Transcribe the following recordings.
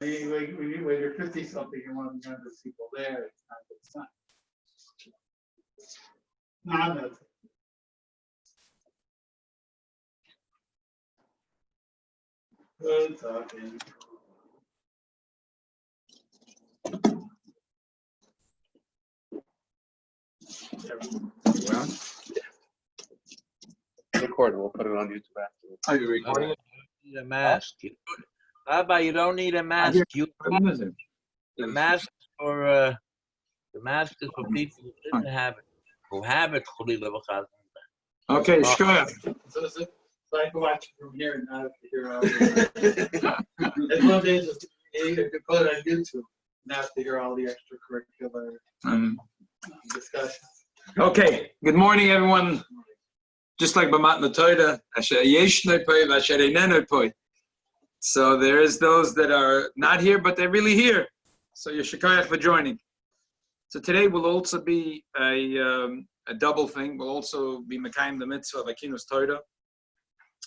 When you're 50 something, you want to remember people there. It's not a good sign. No, I'm not. Good talking. Well, record. We'll put it on YouTube afterwards. Are you recording? You don't need a mask. Rabbi, you don't need a mask. The mask for the mask is for people who didn't have it, who have it. Okay, sure. So I can watch it from here and not have to hear all the and one day just you could put it on YouTube, not have to hear all the extracurricular discussions. Okay, good morning, everyone. Just like B'matna Torah, asher yeshnoi poi v'asher einenoi poi. So there is those that are not here, but they're really here. So you're shekayach for joining. So today will also be a double thing. We'll also be mekayim the mitzvah of kינוס Torah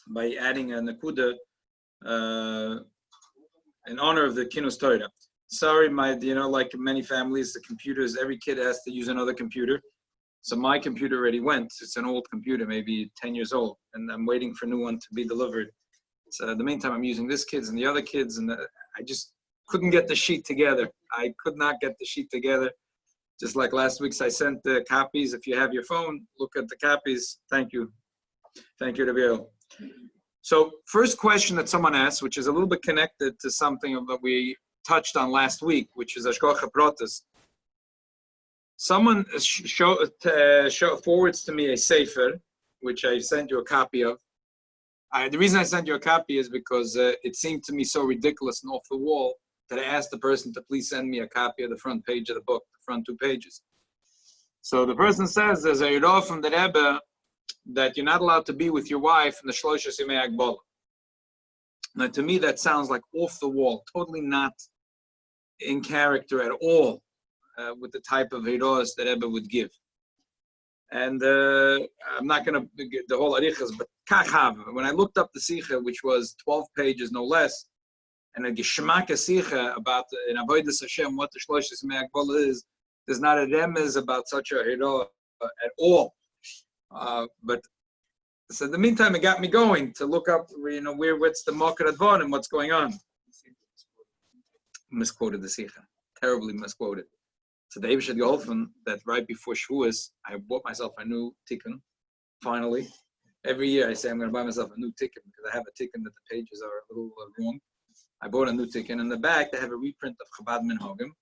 by adding a nakuda in honor of the kינוס Torah. Sorry, like many families, the computers, every kid has to use another computer. So my computer already went. It's an old computer, maybe 10 years old, and I'm waiting for a new one to be delivered. So in the meantime, I'm using this kid's and the other kids, and I just couldn't get the sheet together. I could not get the sheet together. Just like last week's, I sent the copies. If you have your phone, look at the copies. Thank you. Thank you, Rabbi. So first question that someone asked, which is a little bit connected to something that we touched on last week, which is Hashgacha Pratis. Someone forwards to me a sefer, which I sent you a copy of. The reason I sent you a copy is because it seemed to me so ridiculous and off the wall that I asked the person to please send me a copy of the front page of the book, the front 2 pages. So the person says there's a Yirah from the Rebbe that you're not allowed to be with your wife in the Shloshes Yemei Agbola. Now to me that sounds like off the wall, totally not in character at all with the type of Yirahs that Rebbe would give. And I'm not going to get the whole arichas, but kachav. When I looked up the sikha, which was 12 pages no less, and a geshmaka sikha about in avodas Hashem what the Shloshes Yemei Agbola is, there's not a remez about such a hirah at all. But so in the meantime, it got me going to look up, what's the market advan and what's going on. Misquoted the sikha, terribly misquoted. So the Eibush had geholfen that right before shevuas, I bought myself a new tikkun. Finally, every year I say I'm going to buy myself a new tikkun because I have a tikkun that the pages are a little wrong. I bought a new tikkun. In the back, they have a reprint of Chabad Minhagim,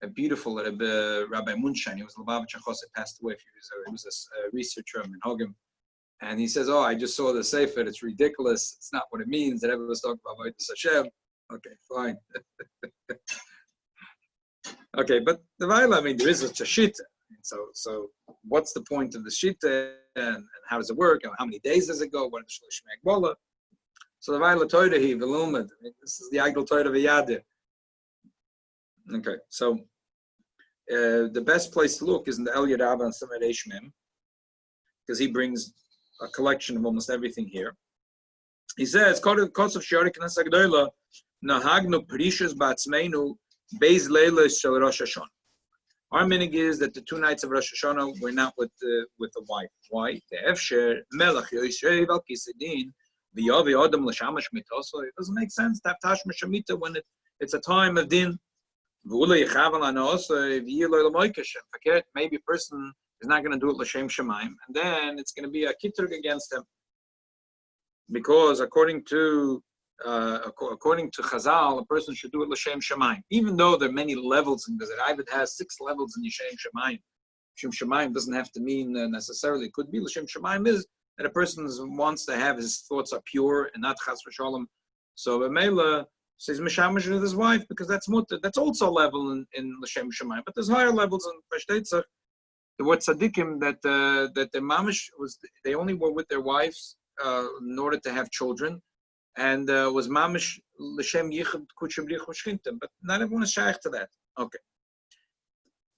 a beautiful Rabbi Munshine. He was Lubavitcher Chosset, passed away a few years ago. He was a researcher of Minhagim. And he says, I just saw the sefer. It's ridiculous. It's not what it means. That everyone was talking about Avodas Hashem. Okay, fine. Okay, but the Vaila, there is a shita. So what's the point of the shita and how does it work? And how many days does it go? What is the Shlosh Me'agbola? So the Vaila Torah he Velumad. This is the Agdol Torah V'Yadir. Okay, so the best place to look is in the El Yerabah and Samar Mem, because he brings a collection of almost everything here. He says, "Kos of Shorik Nasagdoila Nahagnu Perishas Batzmeinu." Beis Leila Shel Rosh Hashanah. Our minig is that the 2 nights of Rosh Hashanah we're not with the wife. Why? The Efsher Melach Yoshev Al Kisedin V'Yavi Adam L'Shamash Mitoso. It doesn't make sense to have Tashma Shemitah when it's a time of din. V'Ula Yechavan Lanoso V'Yilo L'Moikashem. Forget, maybe a person is not going to do it L'Shem Shemaim, and then it's going to be a kitrug against him, because according to Chazal, a person should do it l'shem shemayim. Even though there are many levels in this, Ravid has 6 levels in Yishem shemayim. Shem shemayim doesn't have to mean necessarily. It could be l'shem shemayim is that a person wants to have his thoughts are pure and not chas v'shalom. So B'meila says mishamash with his wife because that's mutter. That's also a level in l'shem shemayim. But there's higher levels in Pashteitzach. The word tzaddikim that the mamish was they only were with their wives in order to have children. And was mamish l'shem yichud kutshem richu shchintim, but not everyone is shaykh to that. Okay.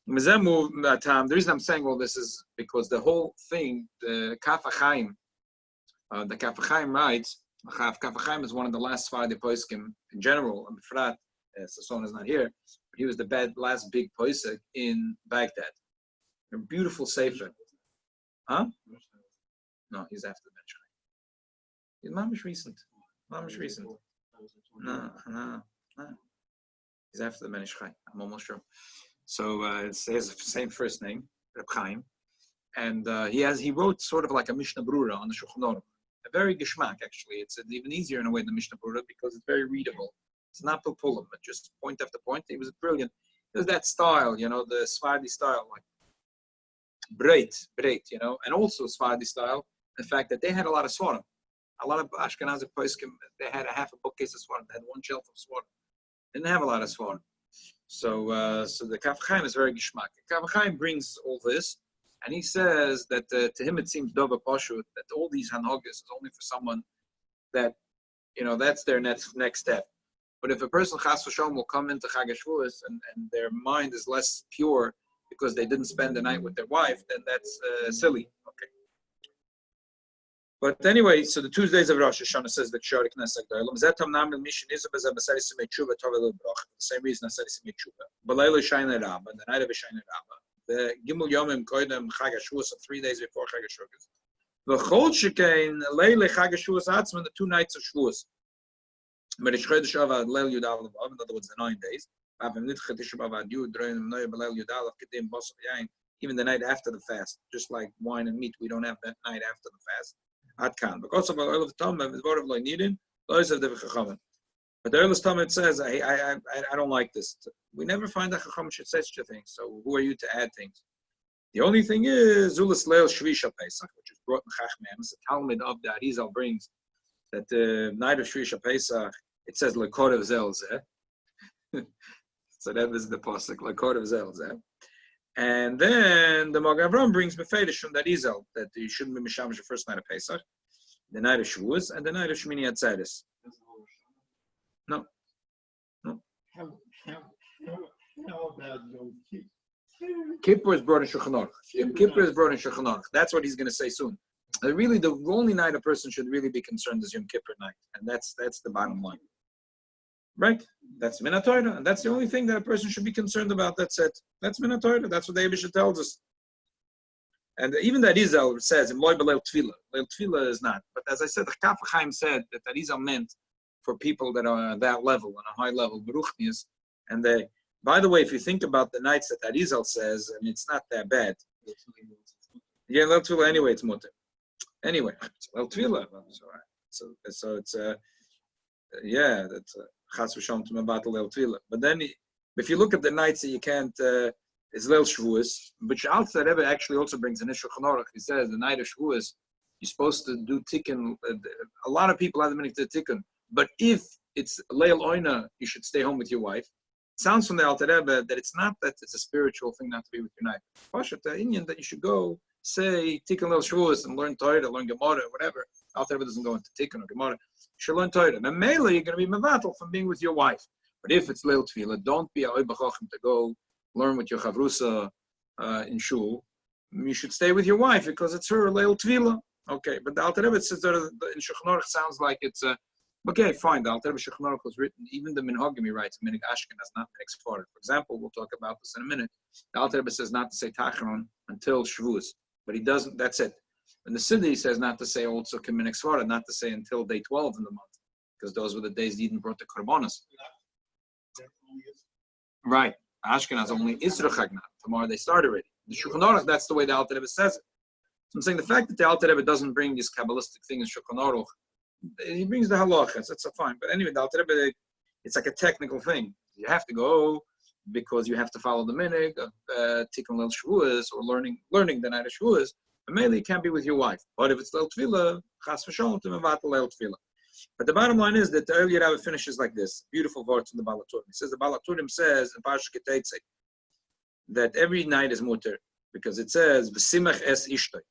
The reason I'm saying all this is because the whole thing, the Kaf HaChaim writes, Kaf HaChaim is one of the last Sfardi poskim in general, Sasson is not here, but he was the last big posek in Baghdad. A beautiful sefer. Huh? No, he's after the Menschai. He's mamish recent. Mamish recent. No. He's after the Menschai. I'm almost sure. So he has the same first name, Reb Chaim, and he wrote sort of like a Mishnah Brura on the Shulchan Aruch. A very geschmack, actually. It's even easier in a way than Mishnah Brura because it's very readable. It's not pulpulim, but just point after point. He was brilliant. There's that style, the Sephardi style, like breit, and also Sephardi style. The fact that they had a lot of svarim. A lot of Ashkenazi poskim, they had a half a bookcase of svarim. They had one shelf of svarim. Didn't have a lot of svarim. So the Kaf Chaim is very geschmack. Kaf Chaim brings all this, and he says that to him it seems dova pashut that all these hanogis is only for someone that, that's their next step. But if a person chas v'shalom will come into Chag HaShavuos and their mind is less pure because they didn't spend the night with their wife, then that's silly. Okay. But anyway, so the Tuesdays of Rosh Hashanah says that Shari Knesset Gdolim. Zetam Namel Mishin Izabaz Abasari Simei Tshuva Tovelu Brach. The same reason Asari Simei Tshuva. Balayla Shaina Rabba, the night of Shaina Rabba. The Gimel Yomim Koidem Chag HaShavuos, 3 days before Chag HaShavuos. V'chol Shekain Leile Chag HaShavuos Atzman, the 2 nights of Shavuos. Merish Chodesh Avad Leil Yud Aleph Av, in other words, the 9 days. Even the night after the fast, just like wine and meat, we don't have that night after the fast. Atkan. Because of oil of Tom, is word of lo nidin, those of the Chachamim. But the earliest time it says, I don't like this. We never find that Chacham should say such a thing. So who are you to add things? The only thing is Zulas Leil Shvisha Pesach, which is brought in Chachmem. The Talmud of the Arizal brings that the night of Shvisha Pesach, it says Lekorev Zelzeh. So that is the pasuk Lekorev Zelzeh. And then the Magen Avraham brings Mefedish from that Izel, that you shouldn't be Mishamish the first night of Pesach, the night of Shavuos, and the night of Shmini Atzeres. No. How about Yom Kippur? Kippur is brought in Shulchan Aruch. Yom Kippur is brought in Shulchan Aruch. That's what he's going to say soon. Really, the only night a person should really be concerned is Yom Kippur night, and that's the bottom line. Right? That's Min HaTorah, and that's the only thing that a person should be concerned about. That's it. That's Min HaTorah. That's what the Eibusha tells us. And even the Arizal says, in Loi B'Leil Tefillah. Leil Tefillah is not. But as I said, the Kaf Chaim said that Arizal meant for people that are at that level, on a high level, Beruchnias. And they, by the way, if you think about the nights that Arizal says, I mean, it's not that bad. Yeah, Leil Tefillah, anyway, it's mutter. Anyway, it's Leil Tefillah. So it's that's Chas v'Shalom to Mabat Leil Tefillah. But then, if you look at the nights that you can't, it's Leil Shavuos. But Shalta Rebbe actually also brings an Ishur Chanorach. He says the night of Shavuos, you're supposed to do tikkun. A lot of people have the meaning to tikkun. But if it's Leil Oina, you should stay home with your wife. It sounds from the Alter Rebbe that it's not that it's a spiritual thing not to be with your wife. Parsha the Indian that you should go say tikkun Leil Shavuos and learn Torah, learn Gemara, whatever. Alter Rebbe doesn't go into tikkun or Gemara. You should learn Torah. And mainly you're going to be mevatel from being with your wife. But if it's Leil Tefillah, don't be a oy b'chochem to go learn with your chavrusa in shul. You should stay with your wife because it's her Leil Tefillah. Okay, but the Alter Rebbe says that in Shulchan Aruch sounds like it's okay, fine. The Alter Rebbe Shulchan Aruch was written. Even the Minhagim he writes, Minig Ashkenaz, not Minig Sephardi. For example, we'll talk about this in a minute. The Alter Rebbe says not to say Tachron until Shavuos, but he doesn't. That's it. And the Siddur he says not to say also Minig Sephardi, not to say until day 12 in the month, because those were the days Eden brought the Korbanos. Right. Ashkenaz only Isra Chagna. Tomorrow they start already. The Shulchan Aruch, that's the way the Alter Rebbe says it. So I'm saying the fact that the Alter Rebbe doesn't bring this Kabbalistic thing in Shulchan Aruch, he brings the halachas. That's fine. But anyway, the Alter Rebbe, it's like a technical thing. You have to go because you have to follow the minig of Tikkun Leil Shavuos or learning the night of Shavuos. But mainly it can't be with your wife. But if it's Leil Tefillah, Chas v'Shalom to Mevatel Leil Tefillah. But the bottom line is that the earlier Rabbi finishes like this. Beautiful words in the Balaturim. He says the Balaturim says in Parsha Ketetzei that every night is mutter because it says v'simach es ishtoi.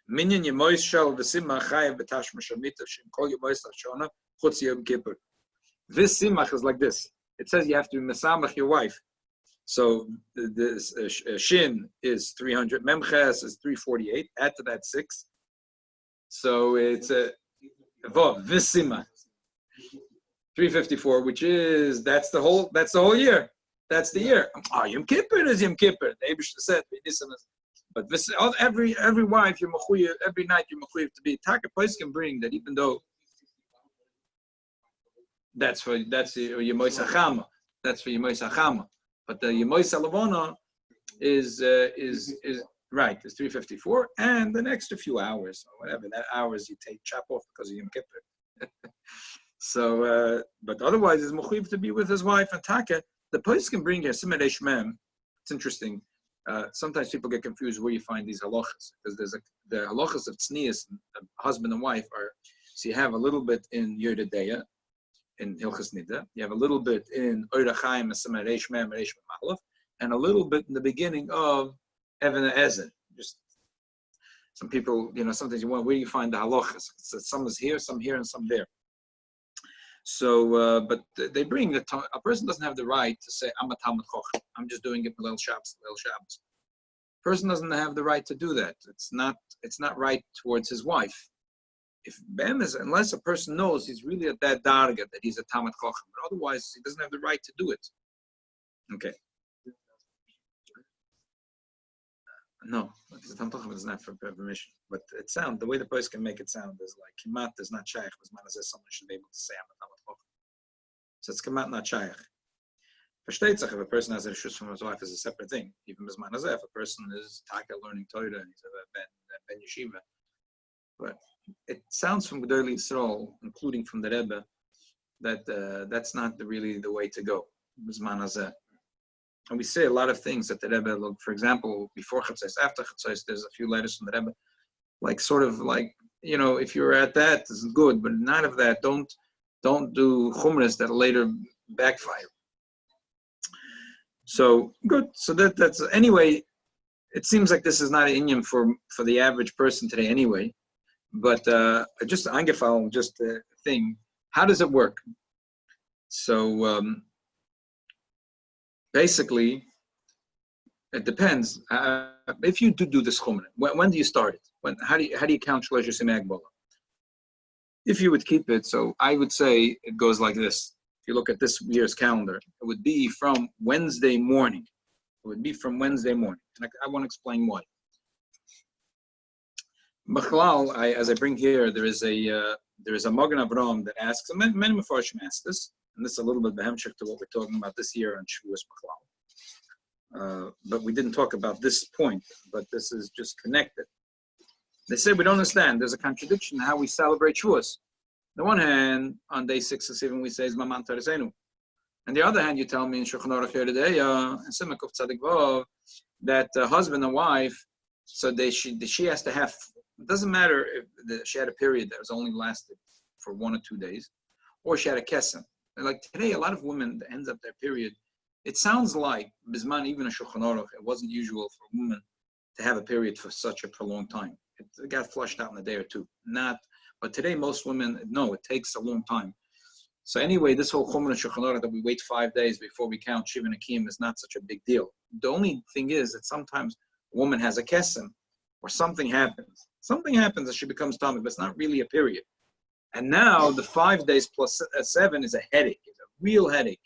Minyan yemois shel v'simach chayev b'tashma shamita shem kol yemois lashona chutz yom kippur. This simach is like this. It says you have to mesamach your wife. So the shin is 300, memches is 348. Add to that 6. So it's a vav v'simach. 354, which is that's the whole year. That's the year. Oh, Yom Kippur is Yom Kippur. The Eibush said, but this every wife you're mechuyev, every night you're mechuyev to be. Taka place can bring that, even though that's for Yemois Hachama. That's for Yemois Hachama. But the Yemois Halavona is right. It's 354, and an extra few hours or whatever that hours you take chop off because of Yom Kippur. So, but otherwise, it's mechuyev to be with his wife. And Taka, the place can bring here Siman Reish Mem. It's interesting. Sometimes people get confused where you find these halachas, because the halachas of tznius, husband and wife are. So you have a little bit in Yodedeya, in Hilchas Nida. You have a little bit in Oira Chaim and Siman Reish Mem, Reish Mem, and a little bit in the beginning of Even Ezer. Just some people, sometimes you want where you find the halachas. So some is here, some here, and some there. So, but they bring a person doesn't have the right to say, I'm a Talmud Chochem. I'm just doing it Leil Shabbos. Person doesn't have the right to do that. It's not right towards his wife. If unless a person knows he's really at that darga that he's a Talmud Chochem, but otherwise he doesn't have the right to do it. Okay. No, the Talmud Chochem is not for permission. But it sounds, the way the person can make it sound is like Kimat is not shaykh, as man says someone should be able to say I'm a Talmud Chochem. So it's Kimat not shaykh. Versteht sich, if a person has a reshus from his wife is a separate thing. Even as man if a person is taka learning Torah and he's a ben yeshiva. But it sounds from Gedolei Yisrael, including from the Rebbe, that that's not really the way to go. And we say a lot of things that the Rebbe, look, for example, before Chatzos, after Chatzos, there's a few letters from the Rebbe, if you're at that, this is good, but none of that. Don't do chumras that later backfire. So good. So that's anyway. It seems like this is not an inyan for the average person today anyway. But just angefallen, just a thing. How does it work? So basically, it depends. If you do this chumrah, when do you start it? How do you count Shloshos Yemei Hagbola? If you would keep it, so I would say it goes like this. If you look at this year's calendar, it would be from Wednesday morning. And I want to explain why. B'chalal, as I bring here, there is a Magen Avraham that asks, and many Mefarshim ask this, and this is a little bit behemshik to what we're talking about this year on shevuas b'chalal. But we didn't talk about this point, but this is just connected. They say we don't understand. There's a contradiction in how we celebrate shevuas. On the one hand, on day 6 of Sivan, we say Zman Tarisenu. On the other hand, you tell me in Shulchan Aruch Yodedeya and Simak of Tzadik Vav that husband and wife, so she has to have. It doesn't matter if she had a period that was only lasted for 1 or 2 days, or she had a kesem. Like today, a lot of women that ends up their period. It sounds like Bisman, even a Shulchan Aruch, it wasn't usual for a woman to have a period for such a prolonged time. It got flushed out in a day or two. But today, most women, no, it takes a long time. So anyway, this whole Chumrah Shulchan Aruch that we wait 5 days before we count Shiva and Akim is not such a big deal. The only thing is that sometimes a woman has a kesem, or something happens. Something happens that she becomes tummy, but it's not really a period. And now the 5 days plus 7 is a headache. It's a real headache.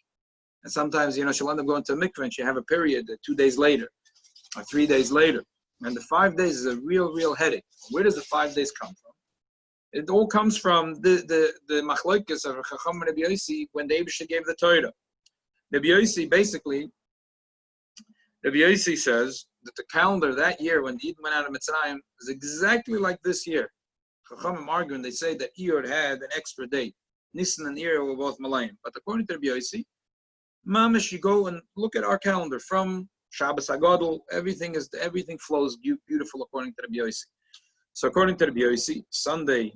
And sometimes, she'll end up going to a mikveh and she'll have a period 2 days later or 3 days later. And the 5 days is a real headache. Where does the 5 days come from? It all comes from the machlokes of Chacham and Rabbi Yossi when the Eibusha gave the Torah. Rabbi Yossi says that the calendar that year when the Yidden went out of Mitzrayim is exactly like this year. Chachamim argue and they say that Iyar had an extra day. Nisan and Iyar were both Malayim. But according to Rabbi Yossi, Mamish, you go and look at our calendar from Shabbos Hagadol, everything flows beautiful according to Rabbi Yossi. So according to Rabbi Yossi, Sunday,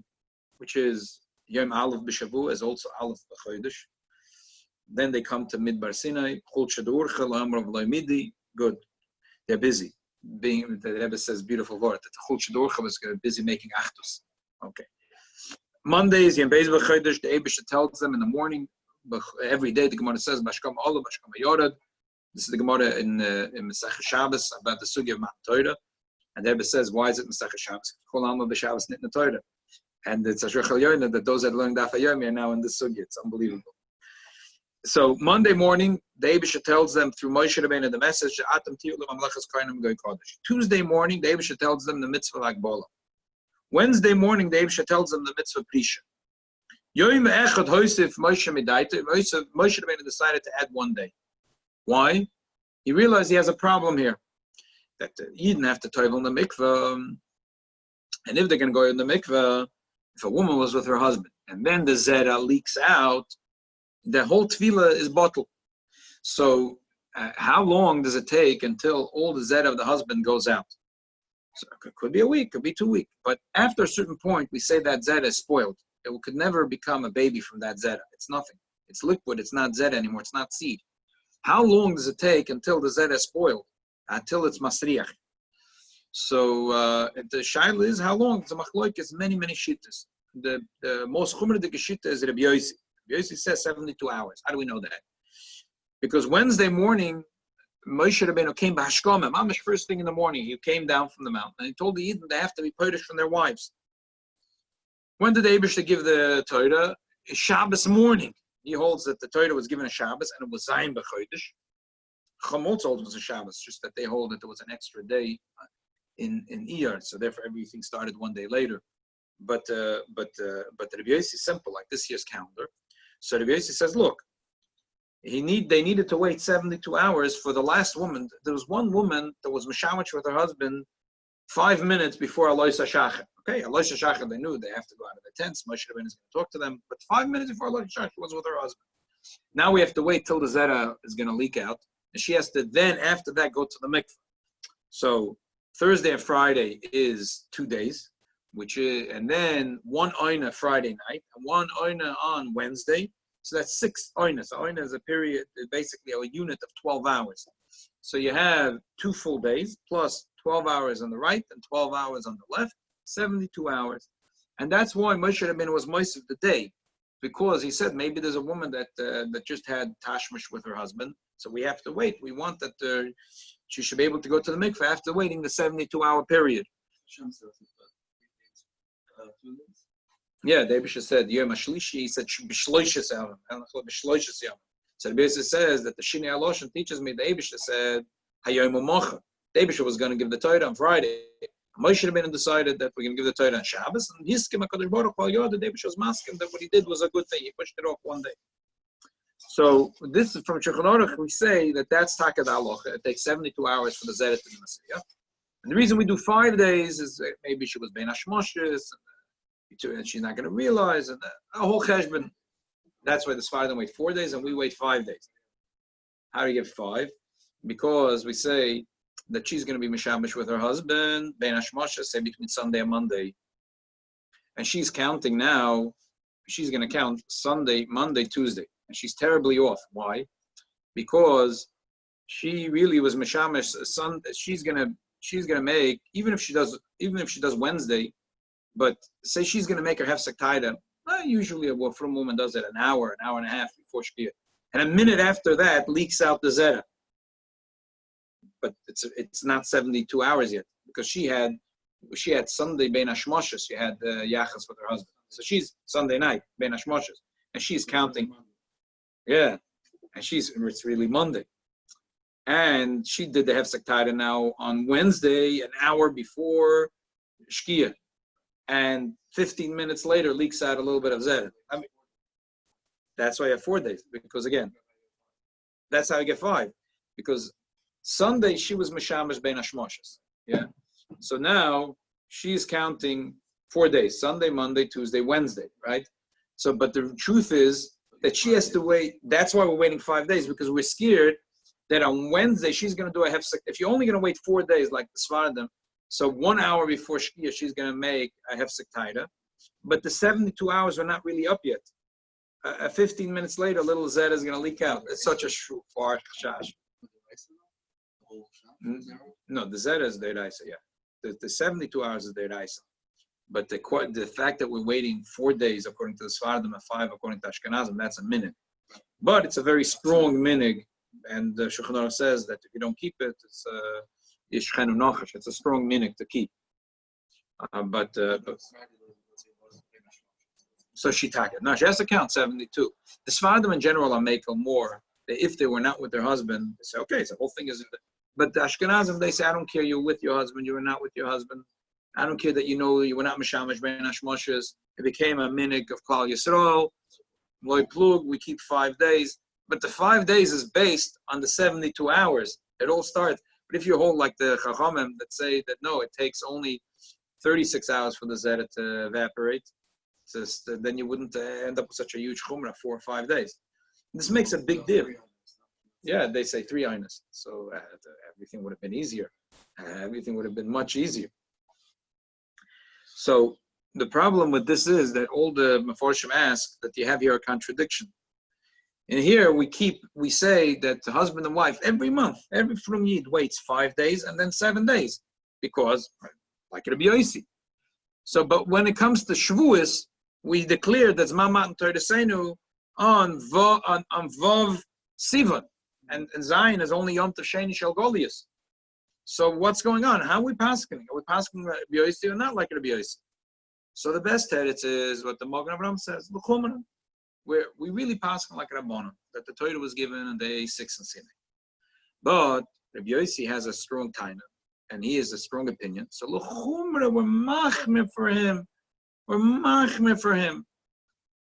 which is Yom Aleph B'Shavu, is also Aleph B'Chodesh. Then they come to Midbar Sinai, Chol Shadurcha, L'Amrav Lo'imidi. Good. They're busy. The Rebbe says beautiful word that Chol Shadurcha was busy making Achdus. Okay. Mondays, Yom Beis B'Chodesh, the Eibusha tells them in the morning, every day the Gemara says, Bashkam Olah, Bashkam Yorad. This is the Gemara in Masechah Shabbos about the Sugi of Matan Torah. And the Rebbe says, why is it Masechah Shabbos? Chol Alma B'Shabbos Nitna Torah. And it's a Shechal Yoina that those that learned Daf Yomi are now in this Sugi. It's unbelievable. So Monday morning, the Eibusha tells them through Moshe Rabbeinu the message. Tuesday morning, the Eibusha tells them the mitzvah Agbola. Wednesday morning, the Eibusha tells them the mitzvah Prisha. Yom Echad Hosef Moshe Midaita. Moshe Rabbeinu decided to add one day. Why? He realized he has a problem here. That you didn't have to toivel in the mikveh, and if they're going to go in the mikveh, if a woman was with her husband, and then the zera leaks out, the whole tefillah is bottled. So, how long does it take until all the zera of the husband goes out? So it could be a week, could be 2 weeks, but after a certain point, we say that zera is spoiled. It could never become a baby from that zera. It's nothing. It's liquid. It's not zera anymore. It's not seed. How long does it take until the zera is spoiled? Until it's masriach. So the shaila is how long? The machloek is many shittas. The most chumradik shitta is Rabbi Yossi. Rabbi Yossi says 72 hours. How do we know that? Because Wednesday morning, Moshe Rabbeinu came by Hashkoma. Mamish first thing in the morning, he came down from the mountain and he told the Eden they have to be purged from their wives. When did the Eibusha give the Torah? Shabbos morning. He holds that the Torah was given a Shabbos and it was Zayin b'Chodesh. Chomot told it was a Shabbos, just that they hold that there was an extra day in Iyar, so therefore everything started one day later. But the Rabbi Yossi is simple, like this year's calendar. So Rabbi Yossi says, look, they needed to wait 72 hours for the last woman. There was one woman that was mishamash with her husband 5 minutes before Alois HaShachar. Okay, Alois HaShachar, they knew they have to go out of the tents. Moshe Rabbeinu is going to talk to them. But 5 minutes before Alois HaShachar, she was with her husband. Now we have to wait till the zera is going to leak out. And she has to then, after that, go to the mikveh. So Thursday and Friday is 2 days, and then one oina Friday night, and one oina on Wednesday. So that's 6 oinas. So oina is a period, basically a unit of 12 hours. So you have 2 full days, plus 12 hours on the right and 12 hours on the left, 72 hours. And that's why Moshe Rabbeinu was moist of the day, because he said maybe there's a woman that just had tashmish with her husband, so we have to wait. We want that she should be able to go to the mikveh after waiting the 72-hour period. Yeah, the Eibusha said Yom HaShlishi. He said b'shloishes yom. So the Eibusha says that the Shini Aloshan teaches me. The Eibusha said Hayom U'Mocha. The Eibusha was going to give the Torah on Friday. Moshe Rabbeinu decided that we're going to give the Torah on Shabbos, and Yiskim HaKadosh Baruch Hu the Eibusha was masking that what he did was a good thing. He pushed it off one day. So this is from Shulchan Aruch. We say that that's Taka da Halacha. It takes 72 hours for the Zeret to be Masriach. And the reason we do 5 days is maybe she was bein hashmoshes, and she's not going to realize, and a whole cheshbon. That's why the Sfardim wait 4 days and we wait 5 days. How do you get 5? Because we say that she's going to be mishamish with her husband, bein hashmoshes, say between Sunday and Monday. And she's counting now, she's going to count Sunday, Monday, Tuesday. And she's terribly off. Why? Because she really was mishamish. She's gonna make, even if she does Wednesday, but say she's gonna make her hefsek taida. Usually a from woman does it an hour and a half before shkia, and a minute after that leaks out the zera. But it's not 72 hours yet, because she had Sunday bein hashmoshes. She had yachas with her husband, so she's Sunday night bein hashmoshes, and she's counting. Yeah, and it's really Monday. And she did the Hefsek Taida now on Wednesday, an hour before Shkia. And 15 minutes later leaks out a little bit of Zed. I mean, that's why I have 4 days, because again, that's how I get 5. Because Sunday she was Mishamish Bein Hashmoshes. Yeah. So now she's counting 4 days, Sunday, Monday, Tuesday, Wednesday, right? So, but the truth is, that she has to wait. That's why we're waiting 5 days, because we're scared that on Wednesday she's going to do a hefsek. If you're only going to wait 4 days, like the Sfardim, so 1 hour before Shkia, she's going to make a hefsek taida. But the 72 hours are not really up yet. 15 minutes later, little zed is going to leak out. It's such a far shash. No, the zed is deiraisa, yeah. The 72 hours is deiraisa. But the fact that we're waiting 4 days according to the Sfardim and 5 according to Ashkenazim, that's a minute. But it's a very strong minig, and Shulchan Aruch says that if you don't keep it, it's Yishchenu Nochash. It's a strong minig to keep. So she took it. No, she has to count 72. The Sfardim in general are making more. If they were not with their husband, they say, okay, so the whole thing is. But the Ashkenazim, they say, I don't care, you're with your husband, you were not with your husband. I don't care that you were not Mishamash Ben Hashmoshes. It became a minig of Klal Yisrael. Loy Plug, we keep 5 days. But the 5 days is based on the 72 hours. It all starts. But if you hold like the Chachamim that say that no, it takes only 36 hours for the Zera to evaporate, then you wouldn't end up with such a huge Chumrah, 4 or 5 days. This makes a big deal. Yeah, they say 3 Einas. So everything would have been easier. Everything would have been much easier. So the problem with this is that all the Meforshim ask that you have here a contradiction. And here we say that the husband and wife every month, every Frum Yid waits 5 days and then 7 days because like Rabbi Yossi. So, but when it comes to shevuas, we declare that Zman Matan Torah Seinu on Vav Sivan, and Zion is only Yom Tov Sheni Shel Goliath. So what's going on? How are we passing? Are we passing Rabbi Yossi or not like Rabbi Yossi? So the best teretz is what the Magen Avraham says, where we really pass like Rabbanon, that the Torah was given on day 6 in Sinai. But Rabbi Yossi has a strong taina, and he has a strong opinion. So l'chumra, we're machmir for him. We're machmir for him.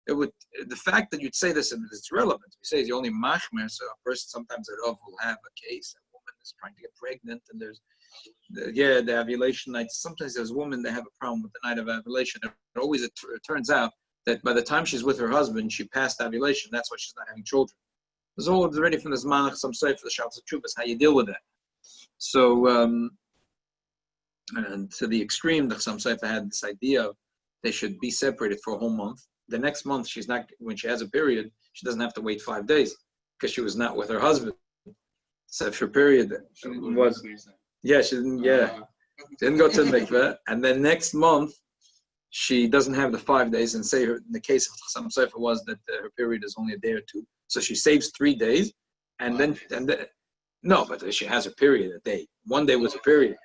The fact that you'd say this, and it's relevant. We say it's only machmir, so a person sometimes a Rav will have a case. A woman is trying to get pregnant, and there's the ovulation night. Sometimes there's women that have a problem with the night of ovulation. It turns out that by the time she's with her husband, she passed ovulation. That's why she's not having children. There's all already from this manach, some say for the Shals of Chuvas, how you deal with that. So, and to the extreme, the Chassam Sofer had this idea of they should be separated for a whole month. The next month, when she has a period, she doesn't have to wait 5 days because she was not with her husband. So if her period was, she didn't go to the mikveh, and then next month she doesn't have the 5 days. And say in the case of Chassam Sofer was that her period is only a day or two, so she saves 3 days, but she has a period a day. 1 day was a period,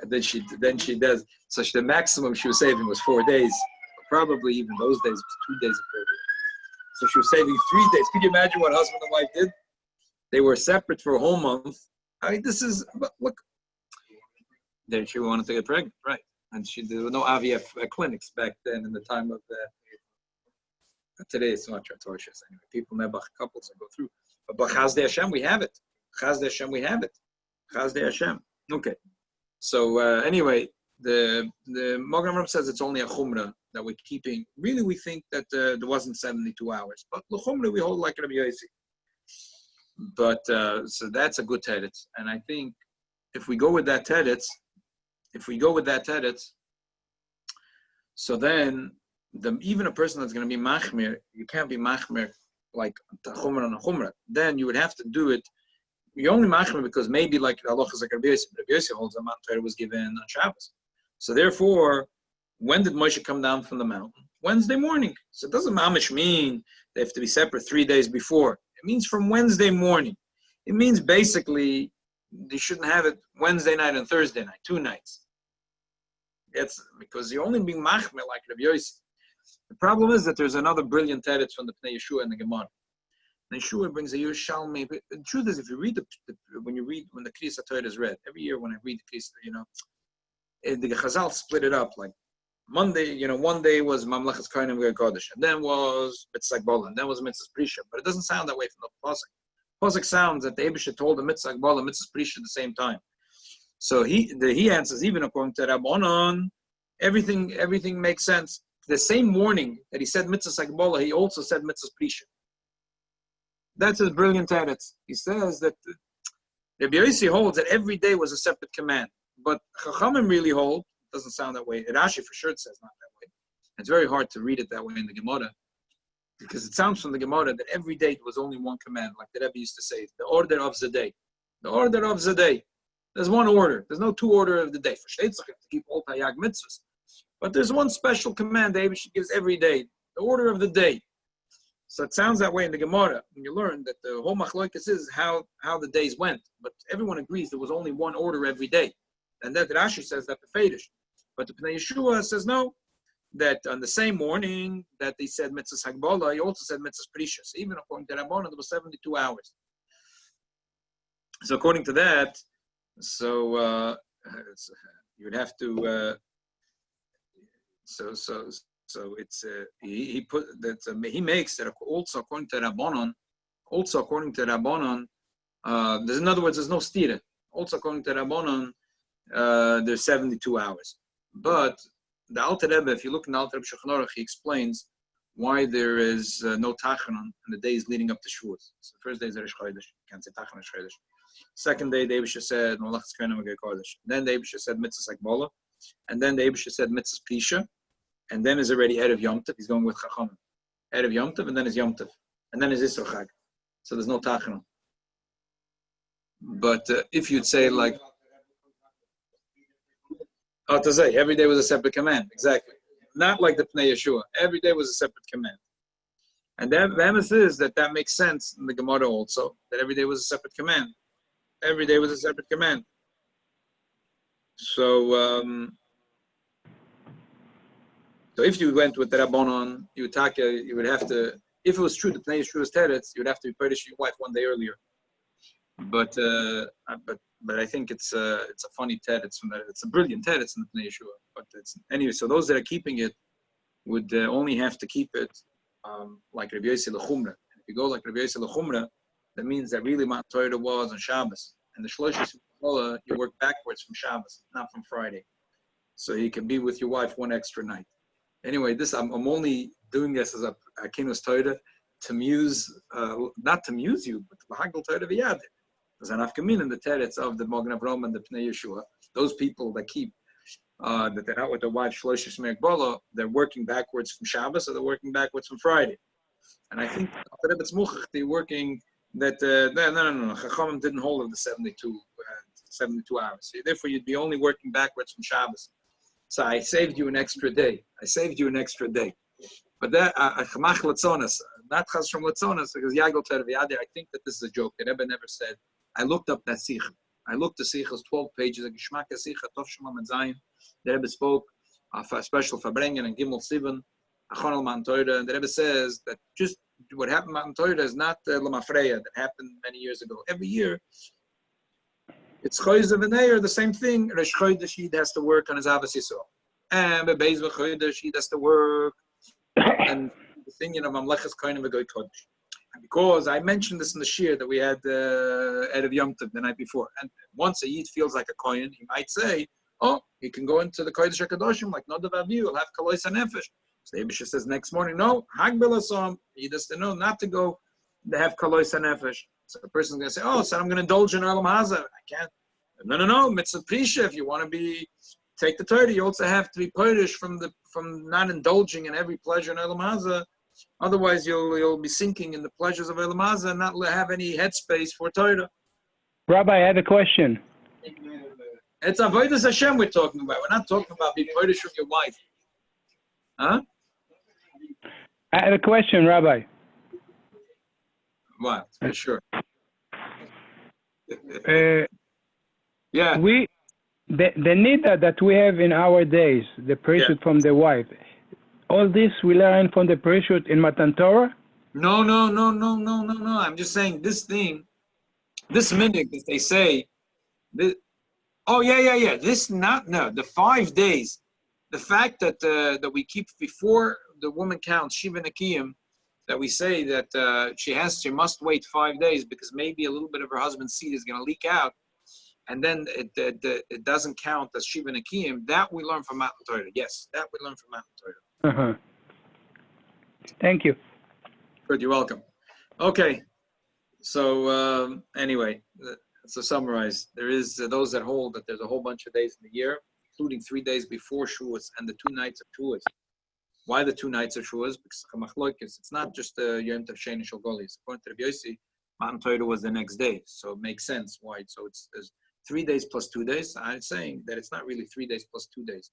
and then she does. So the maximum she was saving was 4 days. Probably even those days was 2 days of period. So she was saving 3 days. Could you imagine what husband and wife did? They were separate for a whole month. I mean, this is, look. Then she wanted to get pregnant, right? And there were no IVF clinics back then in the time of today it's not atrocious anyway. People, Nebuch couples that go through. But Chazdei Hashem, we have it. Chazdei Hashem, we have it. Chazdei Hashem. Okay. So anyway, the Magen Avraham says it's only a chumrah that we're keeping. Really, we think that there wasn't 72 hours. But the chumrah we hold like Rabbi Yossi. But so that's a good teretz. And I think if we go with that teretz, so then even a person that's going to be machmir, you can't be machmir like chumrah and a chumrah. Then you would have to do it. You're only machmir because maybe like the halacha is like Rabbi Yossi. Rabbi Yossi holds the Mount Torah was given on Shabbos. So therefore, when did Moshe come down from the mountain? Wednesday morning. So it doesn't mamish mean they have to be separate 3 days before. It means from Wednesday morning. It means basically they shouldn't have it Wednesday night and Thursday night, 2 nights. It's because you're only being machmir like Rabbi Yossi. The problem is that there's another brilliant teretz from the Pnei Yeshua and the Gemara. Yeshua brings a Yerushalmi. But the truth is, if you read when the Kriyas Torah is read, every year when I read the Kriyas, the Chazal split it up like Monday. One day was Mamlechas Kohanim Kodesh, and then was Mitzvah Bola, and then was Mitzvah Prisha. But it doesn't sound that way from the Pasuk. Pasuk sounds that the Eibusha told the Mitzvah Bola, Mitzvah Prisha at the same time. So he answers even according to Rabbanon, everything makes sense. The same morning that he said Mitzvah Bola, he also said Mitzvah Prisha. That's his brilliant teretz. He says that Rabbi Yossi holds that every day was a separate command. But Chachamim really hold, doesn't sound that way. Rashi for sure it says not that way. It's very hard to read it that way in the Gemara. Because it sounds from the Gemara that every day there was only one command, like the Rebbe used to say, the order of the day. The order of the day. There's one order. There's no 2 order of the day. For Sheilos to keep all Tayag mitzvahs. But there's one special command the Rebbe gives every day. The order of the day. So it sounds that way in the Gemara when you learn that the whole machlokes is how the days went. But everyone agrees there was only one order every day. And that Rashi says that the Fedish. But the Pnei Yeshua says no. that on the same morning that they said mitzvahs Hagbola, he also said mitzvahs Parsha. So even according to Rabbanan, there was 72 hours. So according to that, so you would have to. So it's he put that he makes that also according to Rabbanan. Also according to Rabbanan, there's in other words there's no stira. Also according to Rabbanan, there's 72 hours. But the Alter Rebbe, if you look in the Alter Rebbe Shulchan Aruch, he explains why there is no Tachanon in the days leading up to shevuas. So the first day is Rosh Chodesh. Can't say Tachanon Rosh Chodesh. Second day, the Eibusha said Malachas Kohanim Magei Kodesh. Then the Eibusha said Mitzvahs Hagbola, and then the Eibusha said Mitzvahs Parsha, and then is already Erev Yom Tov. He's going with Chachamim. Erev Yom Tov, and then is Yom Tov, and then is Isro Chag. So there's no Tachanon. But if you'd say like, to say every day was a separate command, exactly. Not like the Pnei Yeshua. Every day was a separate command. And the emes is that makes sense in the Gemara also, that every day was a separate command. Every day was a separate command. So, so if you went with the Rabbanon, you would have to, if it was true, the Pnei Yeshua's teretz, you would have to be Polish your wife one day earlier. But I think it's a funny teretz. It's a brilliant teretz in the Pnei Yeshua. But it's anyway. So those that are keeping it would only have to keep it like Rabbi Yossi L'Chumra. If you go like Rabbi Yossi L'Chumra, that means that really Mount Torah was on Shabbos, and the Shloshis you work backwards from Shabbos, not from Friday. So you can be with your wife one extra night. Anyway, I'm only doing this as a kינוס Torah to muse, not to muse you, but to hagel Torah v'yad. There's an afkamin in the teretz of the Magen Avraham and the Pnei Yeshua. Those people that keep that they're not with their wife Shloshis Me'akbola, they're working backwards from Shabbos, or they're working backwards from Friday. And I think they're working that no. Chachamim didn't hold of the 72 hours. So therefore, you'd be only working backwards from Shabbos. So I saved you an extra day. But that chamach latzonas, not chas from latzonas, because yagol terviyade. I think that this is a joke. The Rebbe never said. I looked up that sikh. I looked the sikh is 12 pages. A geshmak sikh tov shema medzayin. The Rebbe spoke a special fabrengen and gimel sivan. Achonal man Torah. And the Rebbe says that just what happened in Torah is not lamafreya that happened many years ago. Every year, it's choyz of the same thing. Rosh Chodesh Yid has to work on his Avos Yisrael, and Bebeis v'Chodesh Yid has to work and the thing of Mamlechas Kohanim Magei Kodesh. And because I mentioned this in the shir that we had Erev Yom Tov the night before, and once a Yid feels like a Kohen, he might say, "Oh, he can go into the Kodesh HaKadoshim like Nodav Avihu, he'll have Kalois HaNefesh." So the Eibusha says next morning, no, Hagbel Asom, he has to know not to go to have Kalois HaNefesh. So the person's going to say, "Oh, so I'm going to indulge in Olam Hazeh. I can't." No. Mitzvah Parsha. If you want to take the Torah, you also have to be Polish from not indulging in every pleasure in Olam Hazeh. Otherwise, you'll be sinking in the pleasures of Olam Hazeh and not have any headspace for Torah. Rabbi, I have a question. It's Avodas Hashem we're talking about. We're not talking about being Polish from your wife. Huh? I have a question, Rabbi. What? For sure. Yeah. The nida that we have in our days, the priesthood from the wife, all this we learn from the priesthood in Matan Torah? No. I'm just saying this thing, this minhag that they say, this, the 5 days, the fact that we keep before the woman counts Shiva Nakiyim, that we say that she must wait 5 days because maybe a little bit of her husband's seed is going to leak out, and then it doesn't count as Shiva Nakiyim. That we learn from Matan Torah. Yes, that we learn from Matan Torah. Thank you. Good, you're welcome. Okay, so anyway, to summarize, there is those that hold that there's a whole bunch of days in the year, including 3 days before Shavuos and the 2 nights of Shavuos. Why the 2 nights of Shavuos? Because it's not just Yom Tov Sheni Shel Golis. According to Rabbi Yossi, Matan Torah was the next day, so it makes sense why. So there's 3 days plus 2 days. I'm saying that it's not really 3 days plus 2 days.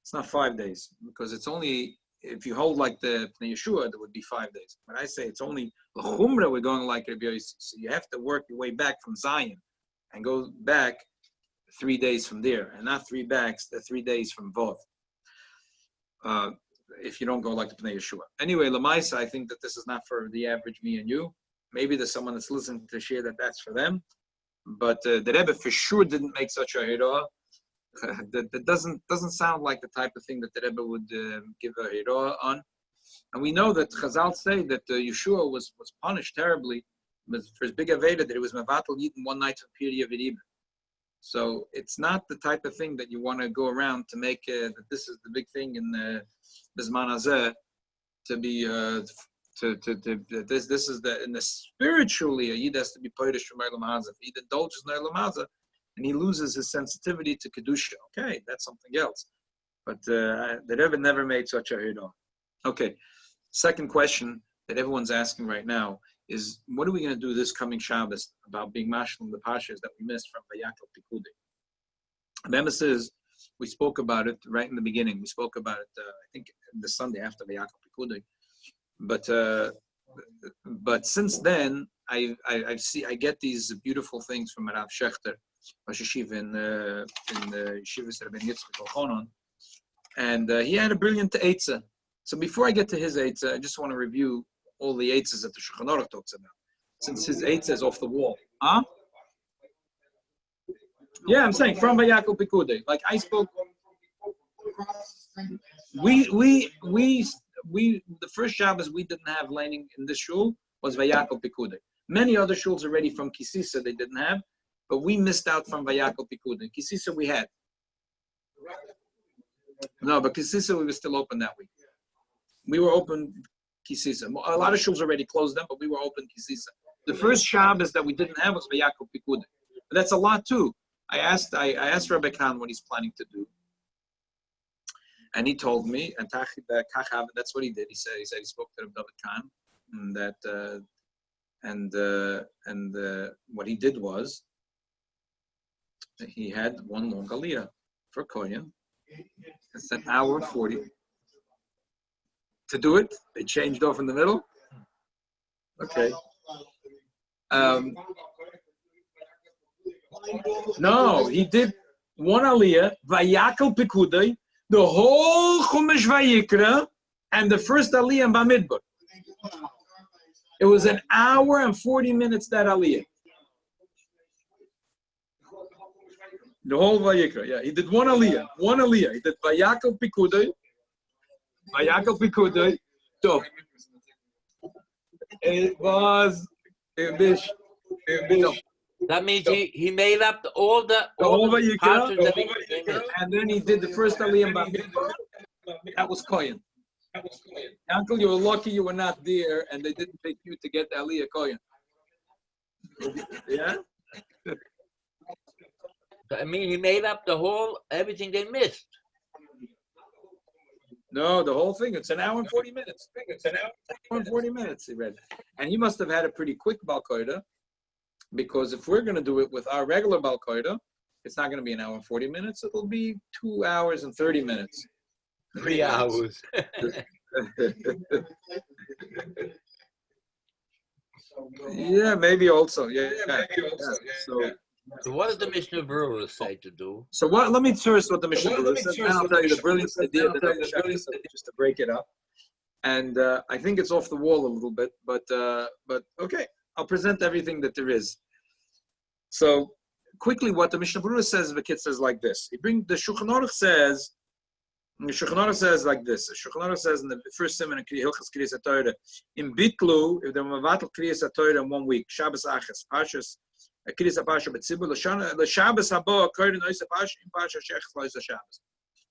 It's not 5 days because it's only, if you hold like the Pnei Yeshua, that would be 5 days. But I say it's only l'chumra. We're going like Rabbi Yossi. So you have to work your way back from Zion and go back 3 days from there, and not 3 days from Vov. if you don't go like the Pnei Yeshua. Anyway, Lamaisa, I think that this is not for the average me and you. Maybe there's someone that's listening to share that's for them. But the Rebbe for sure didn't make such a hirah. That doesn't sound like the type of thing that the Rebbe would give a hirah on. And we know that Chazal say that Yeshua was punished terribly for his big aveda, that it was Mavatal Yidin one night of period of Yidin. So it's not the type of thing that you want to go around to make that this is the big thing in Bizman Hazeh to be this is in the spiritually a Yid has to be Polish from Eilam Hazeh. If he indulges in Eilam Hazeh and he loses his sensitivity to Kedusha, okay, that's something else. But the Rebbe never made such a hirah. Okay, second question that everyone's asking right now is, what are we going to do this coming Shabbos about being mashal in the Pashas that we missed from Vayakal Pikudei? The emes is, we spoke about it right in the beginning. We spoke about it, I think, the Sunday after Vayakal Pikudei. But since then, I get these beautiful things from Rav Shechter, Rosh Yeshiva in the Yeshivas Rabbi Yitzchak Yochanan, and he had a brilliant eitzah. So before I get to his eitzah, I just want to review all the eitzahs that the Shulchan Aruch talks about, since his eitzah is off the wall. Huh? Yeah, I'm saying from Vayakal Pikudei. Like I spoke. We the first Shabbos we didn't have laning in this shul was Vayakal Pikudei. Many other shuls already from Kisisa they didn't have, but we missed out from Vayakal Pikudei. Kisisa we had. No, but Kisisa we were still open that week. We were open Kisisa. A lot of shuls already closed them, but we were open Kisisa. The first Shabbos that we didn't have was Vayakal Pikudei. That's a lot too. I asked Rabbi Khan what he's planning to do. And he told me, and that's what he did. He said he spoke to Rabbi Khan, and that what he did was he had one long aliyah for Kohen. It's an hour 40. To do it, they changed off in the middle. Okay. No, he did one aliyah, Vayakal Pikudei, the whole Chumash Vayikra, and the first aliyah in Bamidbar. It was an hour and 40 minutes, that aliyah. The whole Vayikra, yeah. He did one aliyah. He did Vayakal Pikudei. So it was a bish. That means he made up all the Vayikra, that he and then he did the first aliyah in Bamidbar. That was Kohen. Uncle, you were lucky you were not there, and they didn't pick you to get the aliyah Kohen. Yeah. I mean, he made up everything they missed. No, the whole thing. It's an hour and 40 minutes. He read. And he must have had a pretty quick Balkoida, because if we're going to do it with our regular Balkoida, it's not going to be an hour and 40 minutes. It'll be 2 hours and 30 minutes. 3 hours. Yeah, maybe also. Yeah. So what does the Mishnah Berurah say to do? So let me first what the Mishnah Berurah says, and I'll tell you the brilliant idea that I'm just to break it up. And I think it's off the wall a little bit, but okay, I'll present everything that there is. So quickly, what the Mishnah Berurah says, the kid says like this. The Shulchan Aruch says like this. The Shulchan Aruch says in the first simon in Hilchas Kriyas Torah, in Bitlu, if they're Mavatal Kriyas Torah in 1 week, Shabbos Achas, Parshas, Kriyas Parsha B'tzibur, the Shabbos Haba, Kohen Oisa Parsha, in Parsha Shech Loisa Shabbos.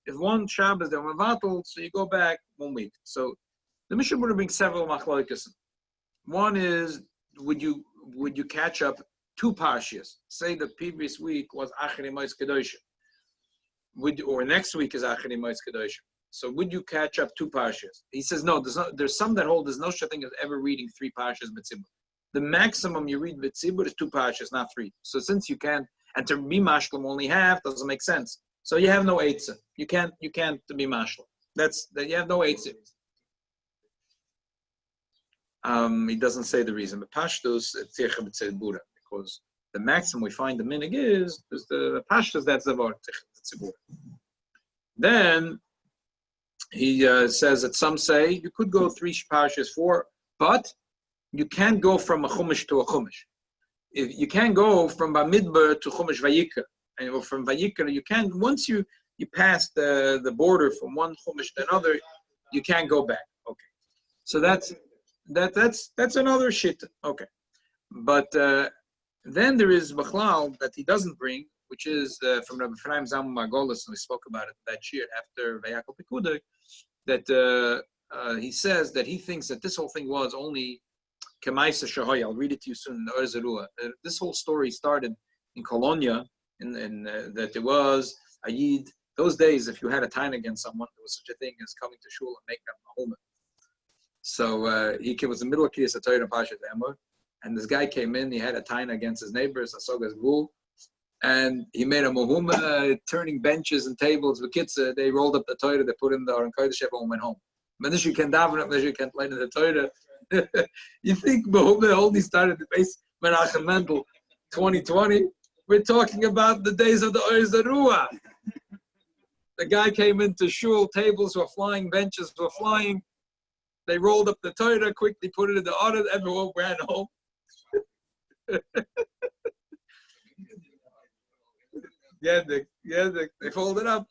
If one Shabbos they're Mavatal, so you go back 1 week. So the Mishnah Berurah brings several machlokas. One is, would you catch up 2 parshas? Say the previous week was Achri Mois Kedoshim. Or next week is Achri Mois Kedoshim. So would you catch up 2 parshas? He says no. There's some that hold there's no such thing as ever reading 3 parshas b'tzibur. The maximum you read b'tzibur is 2 parshas, not 3. So since you can't, and to be mashlim only half doesn't make sense. So you have no eitzah. You can't be mashlim. You have no eitzah. He doesn't say the reason, but pashtus tzircha b'tzibura, because the maximum we find the minig is the pashtus that's zavar tzibura. Then he says that some say you could go 3 parshas, 4, but you can't go from a chumash to a chumash. If you can't go from Bamidbar to Chumash Vayikra, and from Vayikra you can't. Once you pass the border from one chumash to another, you can't go back. Okay, so that's another shit. Okay, but then there is Bachlal that he doesn't bring, which is from Rabbi Ephraim Zalman Margolis, and we spoke about it that year after Vayakol Pekudei, that he says that he thinks that this whole thing was only Kemaisa Shahoy. I'll read it to you soon. This whole story started in Colonia, and that there was a Yid. Those days, if you had a time against someone, there was such a thing as coming to shul and making up a mahumah. So he was in the middle of Kriyas HaTorah Parsha Emor, and this guy came in. He had a time against his neighbors, Asogas Gul, and he made a mahumah, turning benches and tables with kids. They rolled up the Torah, they put in the Aron Kodesh, everyone went home. But this you can daven, this you can't learn in the Torah. You think mahumah only started the base Menachem Mendel 2020? We're talking about the days of the Orzarua. The guy came into shul, tables were flying, benches were flying. They rolled up the Torah, quickly put it in the order, everyone ran home. They folded up.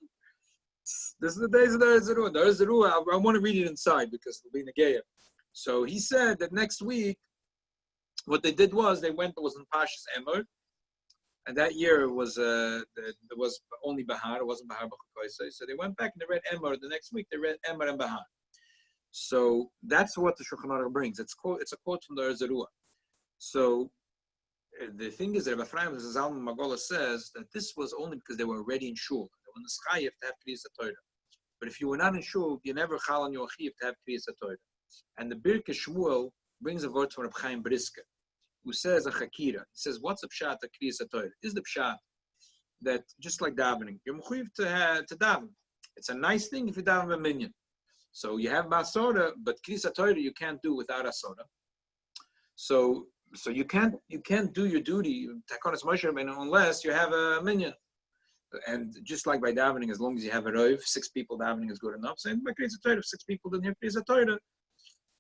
This is the days of the Orzarua. The Orzarua, I want to read it inside because it'll be Negeya. So he said that next week, what they did was it was in Parshas Emor, and that year it was only Bahar, it wasn't Bahar B'Chukoisei. So they went back and they read Emor. The next week they read Emor and Bahar. So that's what the Shulchan Aruch brings. It's a quote from the Orzarua. So the thing is that Rabbi Ephraim Zalman Margolis says that this was only because they were already in shul. They were in the sky, you have to have Kriyas HaTorah. But if you were not in shul, you never chal on your achiv to have Kriyas HaTorah. And the Birkei Shmuel brings a word from Reb Chaim Brisker, who says a chakira. He says, what's the pshat of Kriyas HaTorah? Is the pshat that just like davening, you're mechuyev to daven. It's a nice thing if you daven a minyan. So you have Marsov, but Kriyas HaTorah you can't do without Asro. So you can't do your duty Takonos Moshe Rabbeinu unless you have a minyan. And just like by davening, as long as you have a rov, 6 people davening is good enough. Same by Kriyas HaTorah, if 6 people didn't hear Kriyas HaTorah,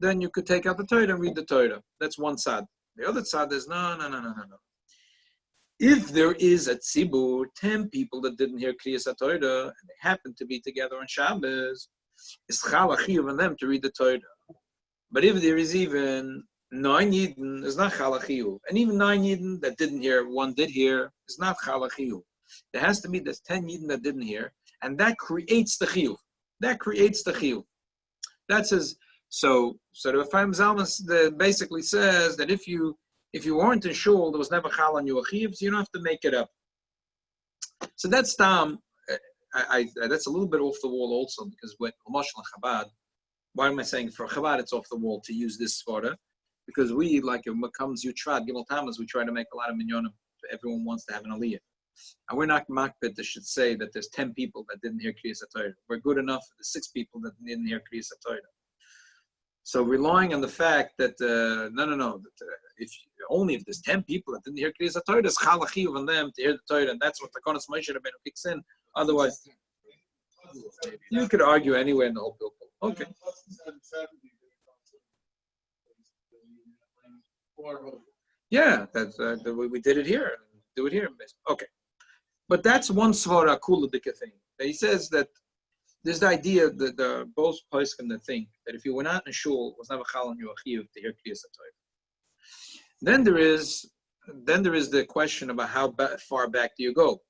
then you could take out the Torah and read the Torah. That's one side. The other side is no. If there is a tzibur, 10 people that didn't hear Kriyas HaTorah, and they happen to be together on Shabbos, it's chal achiyuv on them to read the Torah. But if there is even 9 yidden, it's not chal achiyuv. And even 9 yidden that didn't hear, 1 did hear, it's not chal achiyuv. There has to be this 10 yidden that didn't hear, and that creates the chiyuv. That's his. So the Ephraim Zalman basically says that if you weren't in shul, there was never chal on your achiv, so you don't have to make it up. So that's that's a little bit off the wall also, because when Mashal Chabad, why am I saying for Chabad it's off the wall to use this svara? Because we, like when it comes Yutrat, Gimel Tammuz, we try to make a lot of minyanim. Everyone wants to have an aliyah. And we're not makbid that should say that there's 10 people that didn't hear Kriyas HaTorah. We're good enough for the 6 people that didn't hear Kriyas HaTorah. So relying on the fact that only if there's 10 people that didn't hear Kriyas HaTorah, there's chal achiyuv on them to hear the Torah, and that's what the Konos Moshe Rabbeinu kicks in. Otherwise, you could argue anywhere in the whole bill. Okay. Yeah, that's we did it here. Do it here. Okay, but that's one svara kuladika thing. He says that there's the idea that the both poskim that think that if you were not in shul, it was never chal on your achiv to hear Kriyas HaTorah. Then there is the question about how far back do you go.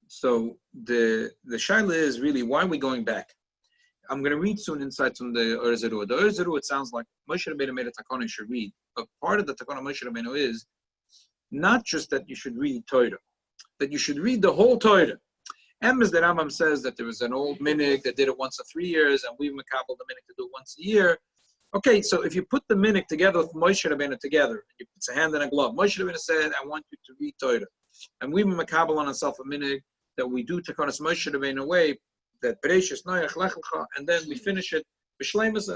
So the shaila is really, why are we going back? I'm going to read soon insights from the Orzarua. The Orzarua, it sounds like Moshe Rabbeinu made a takana you should read, but part of the takana Moshe Rabbeinu is not just that you should read Torah, that you should read the whole Torah. Emes the Rambam says that there was an old minig that did it once in 3 years, and we makabel the minig to do it once a year. Okay, so if you put the minig together with Moshe Rabbeinu together, you put a hand in a glove. Moshe Rabbeinu said, I want you to read Torah. And we makabel on ourselves a minig that we do Takanas Moshe Rabbeinu in a way that Bereshis Noach Lech Lecha, and then we finish it b'shleimus.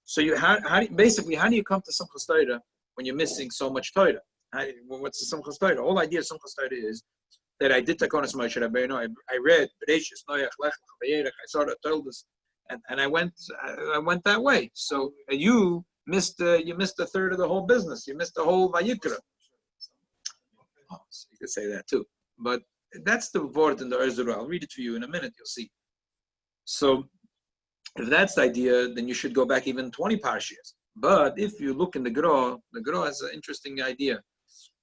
So how do you come to Simchas Torah when you're missing so much Torah? What's the Simchas Torah? The whole idea of Simchas Torah is that I did Takanas Moshe Rabbeinu. I read Bereshis Noach Lech Lecha Vayerech. I sort of told us and I went that way. So you missed a third of the whole business. You missed the whole Vayikra. Oh, so you could say that too. But that's the word in the Arzura. I'll read it to you in a minute. You'll see. So if that's the idea, then you should go back even 20 parshas. But if you look in the Gra has an interesting idea.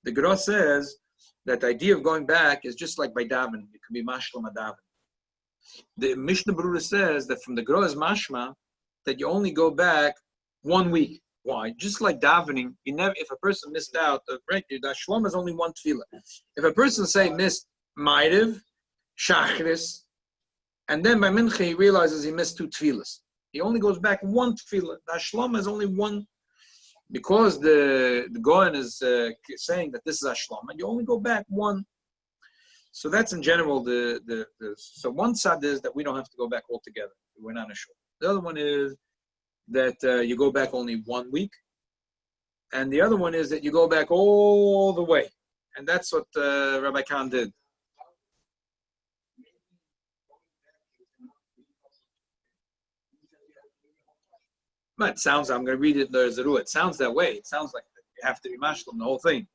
The Gra says that the idea of going back is just like by daven. It can be mashlam daven. The Mishnah Berurah says that from the Gra is mashma that you only go back 1 week. Why? Just like davening, if a person missed out, right? The shlom is only one tefillah. If a person missed Ma'ariv, Shachris, and then by Mincha he realizes he missed 2 tefillahs, he only goes back 1 tefillah. The shlom is only one, because the Goyen is saying that this is a shlom, and you only go back 1. So that's in general so one side is that we don't have to go back altogether. We're not a shul. The other one is that you go back only 1 week, and the other one is that you go back all the way, and that's what Rabbi Khan did. But it sounds, I'm going to read it in the Zeru. It sounds that way. It sounds like you have to be mashlam the whole thing,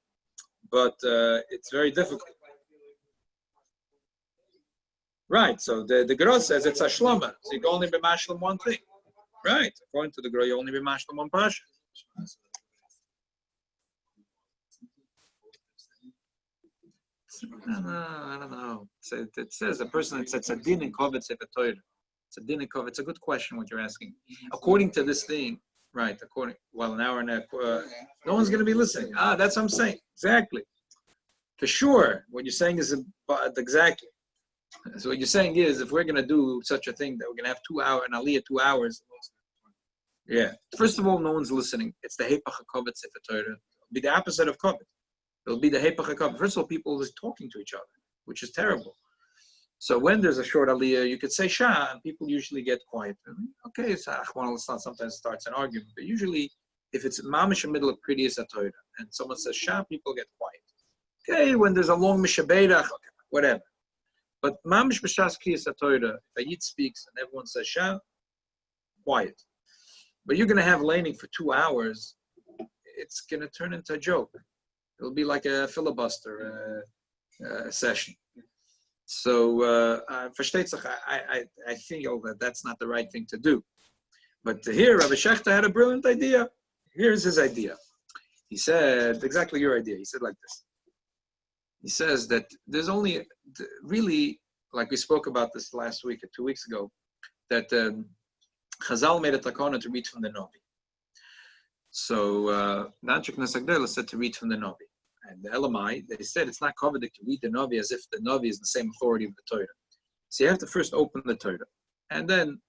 but it's very difficult. Right. So the Gra says it's a shlama, so you can only be mashlam 1 thing. Right. According to the Gra, you only be mashlam 1 parsha. I don't know. It says a person that says a din in kovetz sefer Torah. It's a din in kovetz. It's a good question what you're asking. According to this thing, right? An hour and a half. No one's going to be listening. That's what I'm saying. Exactly. For sure, what you're saying is exactly. So what you're saying is, if we're going to do such a thing that we're going to have 2 hours and aliyah 2 hours. Yeah. First of all, no one's listening. It's the hepach hakovet sefer Torah. It'll be the opposite of kovet. It'll be the hepach hakovet. First of all, people are talking to each other, which is terrible. So when there's a short aliyah, you could say shah, and people usually get quiet. Okay, so sometimes starts an argument, but usually, if it's mamish in the middle of kriyas Torah and someone says shah, people get quiet. Okay, when there's a long mishabeirach, whatever. But mamish b'shas kriyas Torah, if a yid speaks and everyone says shah, quiet. But you're going to have laning for 2 hours, it's going to turn into a joke. It'll be like a filibuster session. So, I feel that that's not the right thing to do. But here, Rabbi Shechter had a brilliant idea. Here's his idea. He said, exactly your idea. He said like this. He says that there's only, really, like we spoke about this last week or 2 weeks ago, that Chazal made a takana to read from the Navi. So, Nanchuk Nesagdela said to read from the Navi. And the Elamai, they said it's not covered to read the Navi as if the Navi is the same authority of the Torah. So you have to first open the Torah, and then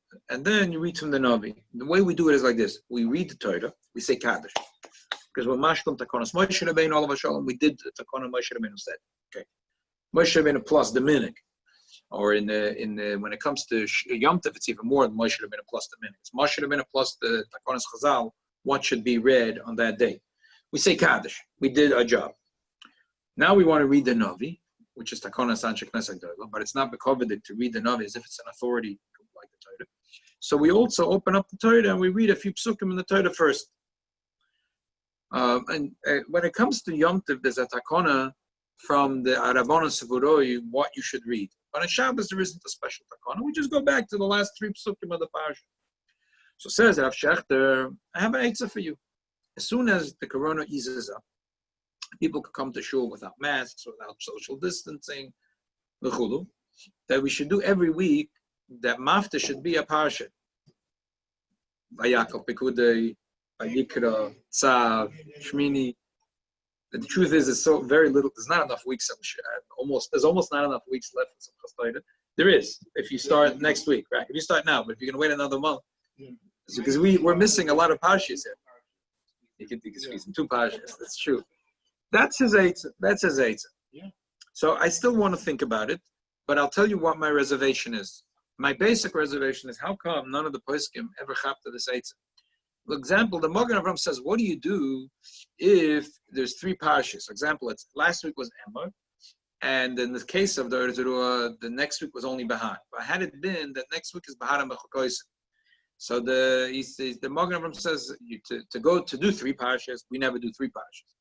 you read from the Navi. The way we do it is like this: we read the Torah, we say Kaddish, because when Mashlam Takonos Moshe Rabbeinu Olav Shalom, we did the Takonos Moshe Rabbeinu said. Okay, Moshe Rabbeinu plus the minhag, or in the when it comes to Yom Tov, it's even more than Moshe Rabbeinu plus the minhag. It's Moshe Rabbeinu plus the Takonos Chazal. What should be read on that day? We say Kaddish. We did our job. Now we want to read the Navi, which is Takonas Anshek Nesek Doilo, but it's not bekovedik to read the Navi as if it's an authority like the Torah. So we also open up the Torah and we read a few psukim in the Torah first. And when it comes to Yom Tov, there's a Takona from the Arabon Sevuroi what you should read. But on Shabbos there isn't a special Takona. We just go back to the last 3 psukim of the Parsha. So says Rav Shechter, I have an eitzah for you. As soon as the corona eases up, people could come to shul without masks, without social distancing, that we should do every week, that mafta should be a parsha. Vayakal Pekudei, Vayikra, Tzav, Shmini. The truth is, it's so very little. There's not enough weeks. There's almost not enough weeks left for some. There is, if you start next week, right? If you start now, but if you're going to wait another month, because we're missing a lot of parshas here. You can squeeze in 2 parshas. That's true. That's his eitzah. Yeah. So I still want to think about it, but I'll tell you what my reservation is. My basic reservation is how come none of the poskim ever chapta this eitzah? For example, the Magen Avram says, what do you do if there's 3 parshas? For example, last week was Emor, and in the case of the Erzurua, the next week was only Bahar. But had it been that next week is Bahar and Bechukoysim, So the Magen Avraham says to go to do 3 parshas, we never do 3 parshas.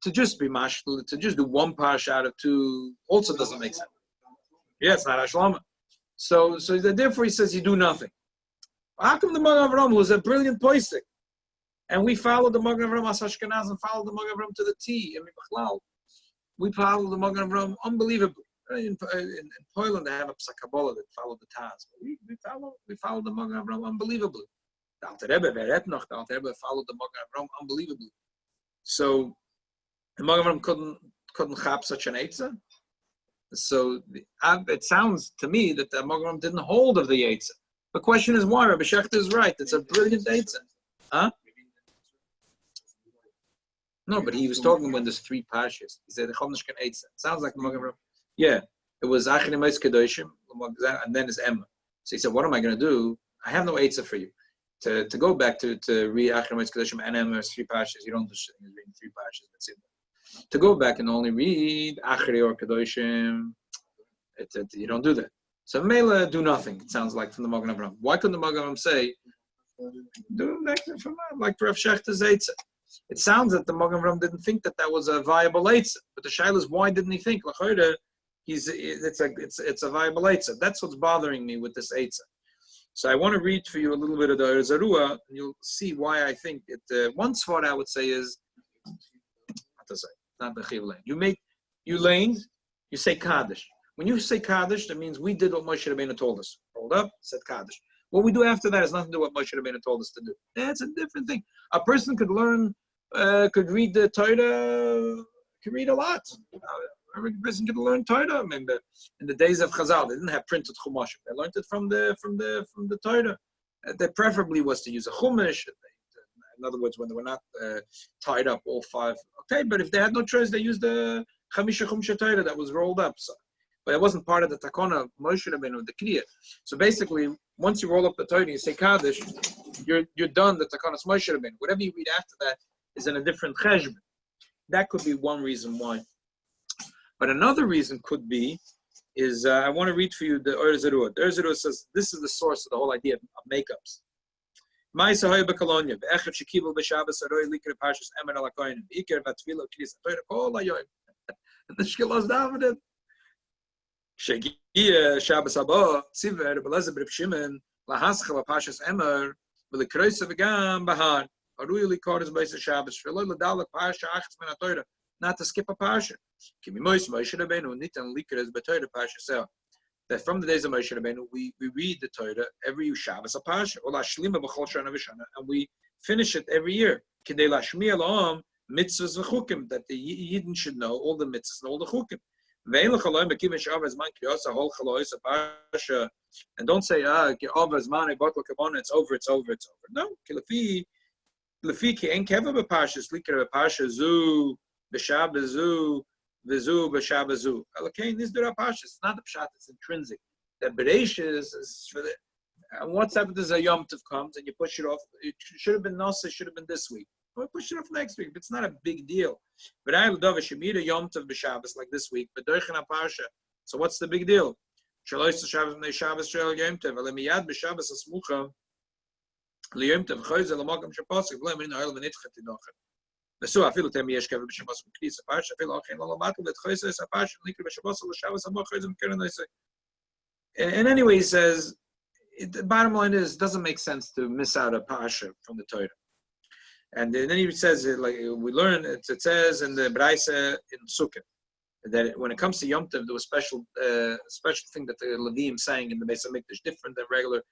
To just be mashal, to just do 1 parsha out of 2 also doesn't make sense. Yeah, it's not Hashlama. So therefore he says you do nothing. How come the Magen Avraham, who was a brilliant poistic, and we followed the Magen Avraham as Ashkenaz and followed the Magen Avraham to the T, we followed the Magen Avraham unbelievably. In Poland, they have a Psakabola that followed the Taz. We followed the Magen Avraham unbelievably. The Alter Rebbe followed the Magen Avraham unbelievably. So the Magen Avraham couldn't chap such an eitzah. So it sounds to me that the Magen Avraham didn't hold of the eitzah. The question is why? Rabbi Shechter is right. It's a brilliant eitzah. Huh? No, but he was talking when there's 3 parshas. He said the Chomnishkan eitzah. Sounds like the Magen Avraham. Yeah, it was Achim Eis Kedoshim, and then it's Emma. So he said, what am I going to do? I have no eitzah for you. To go back to read Achim Eis Kedoshim and Emma, 3 parshas, you don't do shit. You're reading 3 parshas. That's it. To go back and only read Achri or Kedoshim, you don't do that. So Mela do nothing, it sounds like, from the Magen Avraham. Why couldn't the Magen Avraham say, do like Rav Shechter's eitzah? It sounds that the Magen Avraham didn't think that was a viable eitzah. But the Sheilos, why didn't he think? It's a viable eitzah. That's what's bothering me with this eitzah. So I want to read for you a little bit of the Zarua, and you'll see why I think it. One thought I would say is, not the chivlein. You laned, you say Kaddish. When you say Kaddish, that means we did what Moshe Rabbeinu told us. Rolled up, said Kaddish. What we do after that has nothing to do with what Moshe Rabbeinu told us to do. That's a different thing. A person could learn, could read the Torah, could read a lot. Every person could learn Torah. I mean, in the days of Chazal, they didn't have printed Chumashim. They learned it from the Torah. They preferably was to use a Chumash. In other words, when they were not tied up, all 5. Okay, but if they had no choice, they used the Chamisha Chumsha Torah that was rolled up. So, but it wasn't part of the Takona of Moshe Rabbeinu, the Kriya. So basically, once you roll up the Torah and you say Kaddish, you're done the Takonas Moshe Rabbeinu. Whatever you read after that is in a different cheshbon. That could be one reason why. But another reason could be is I want to read for you the Or Zerua. The Or Zerua says this is the source of the whole idea of makeups. And the Sheilos David. Shegia Shabbos Haba Tziver Belezer B'Reb Shimon Lahaschel Pashas Emer V'Lekroisa V'Gam Bahar Arui Likoris B'Eis Shabbos V'Loi L'Dalek Parsha Achas Min HaTorah, not to skip a Parsha. Kimi Moshe Moshe Rabbeinu Nitan Likeres B'Torah Parsha Sel. That from the days of Moshe Rabbeinu we read the Torah every Shabbos a Parsha Ola Shlima B'Chol Shana V'Shana, and we finish it every year. Kidei Lashmiya La'am Mitzvahs V'Chukim, that the Yidden should know all the mitzvahs and all the Chukim. And don't say, it's over. No. It's not the pshat, it's intrinsic. The Bereish is for the. And what's happened is a Yom Tov comes and you push it off. It should have been Naso, should have been this week. We'll push it off next week. It's not a big deal. But I will do a Shemira Yom Tov b'Shabbos like this week. But Doichen Parsha. So what's the big deal? Sheilos Shabbos B'nei Shabbos Shel Yom Tov. Ale miyad b'Shabbos Asmucha LeYom Tov Choyze LaMakom Shapasik V'Lem Min Ha'el V'Nitchet Tidochet. V'Su Afilu Tem Yesh Kever b'Shabbos B'Knis Parsha Afilu Achein LaLamatel V'Choyze Es Parsha Likra b'Shabbos LaShabbos Haba Choyze M'Keren Noisei. And anyway, he says the bottom line is it doesn't make sense to miss out a Parsha from the Torah. And then he says, like we learn, it says in the Braise in Sukkot that when it comes to Yom Tov, there was special thing that the Levim sang in the Beis HaMikdash, different than regular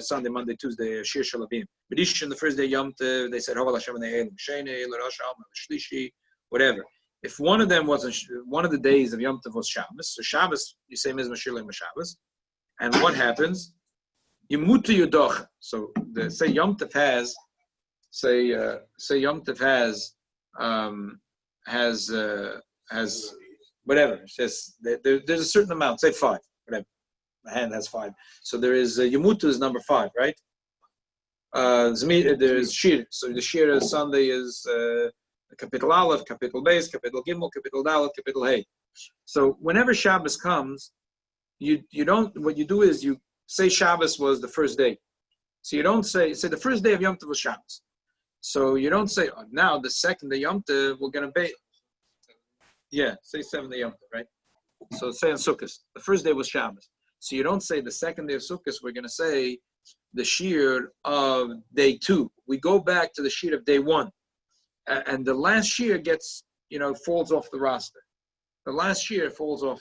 Sunday, Monday, Tuesday, Shir Shel Levim. But each on the first day Yom Tov, they said Hoval Hashem Ne'elim Sheni L'Rosh Alma L'Shlishi, whatever. If one of them wasn't, one of the days of Yom Tov was Shabbos, so Shabbos you say Mizmor Shir Leim Shabbos, and what happens? You mutu yudoch. So say Yom Tov has. Say Yom Tov has whatever. It says there's a certain amount. Say 5. Whatever. My hand has 5. So there is Yemutu is number 5, right? There's Shir. So the Shir Sunday is Kapitel Aleph, Kapitel Beis, Kapitel Gimel, Kapitel Dalet, Kapitel Hey. So whenever Shabbos comes, you don't. What you do is you say Shabbos was the first day. So you don't say the first day of Yom Tov was Shabbos. So you don't say, oh, now the second day Yom Tov, we're going to be. Yeah, say 7th day Yom Tov, right? So say on Sukkot, the first day was Shabbos. So you don't say the second day of Sukkot, we're going to say the shear of day 2. We go back to the shear of day 1. And the last shear gets, falls off the roster. The last shear falls off.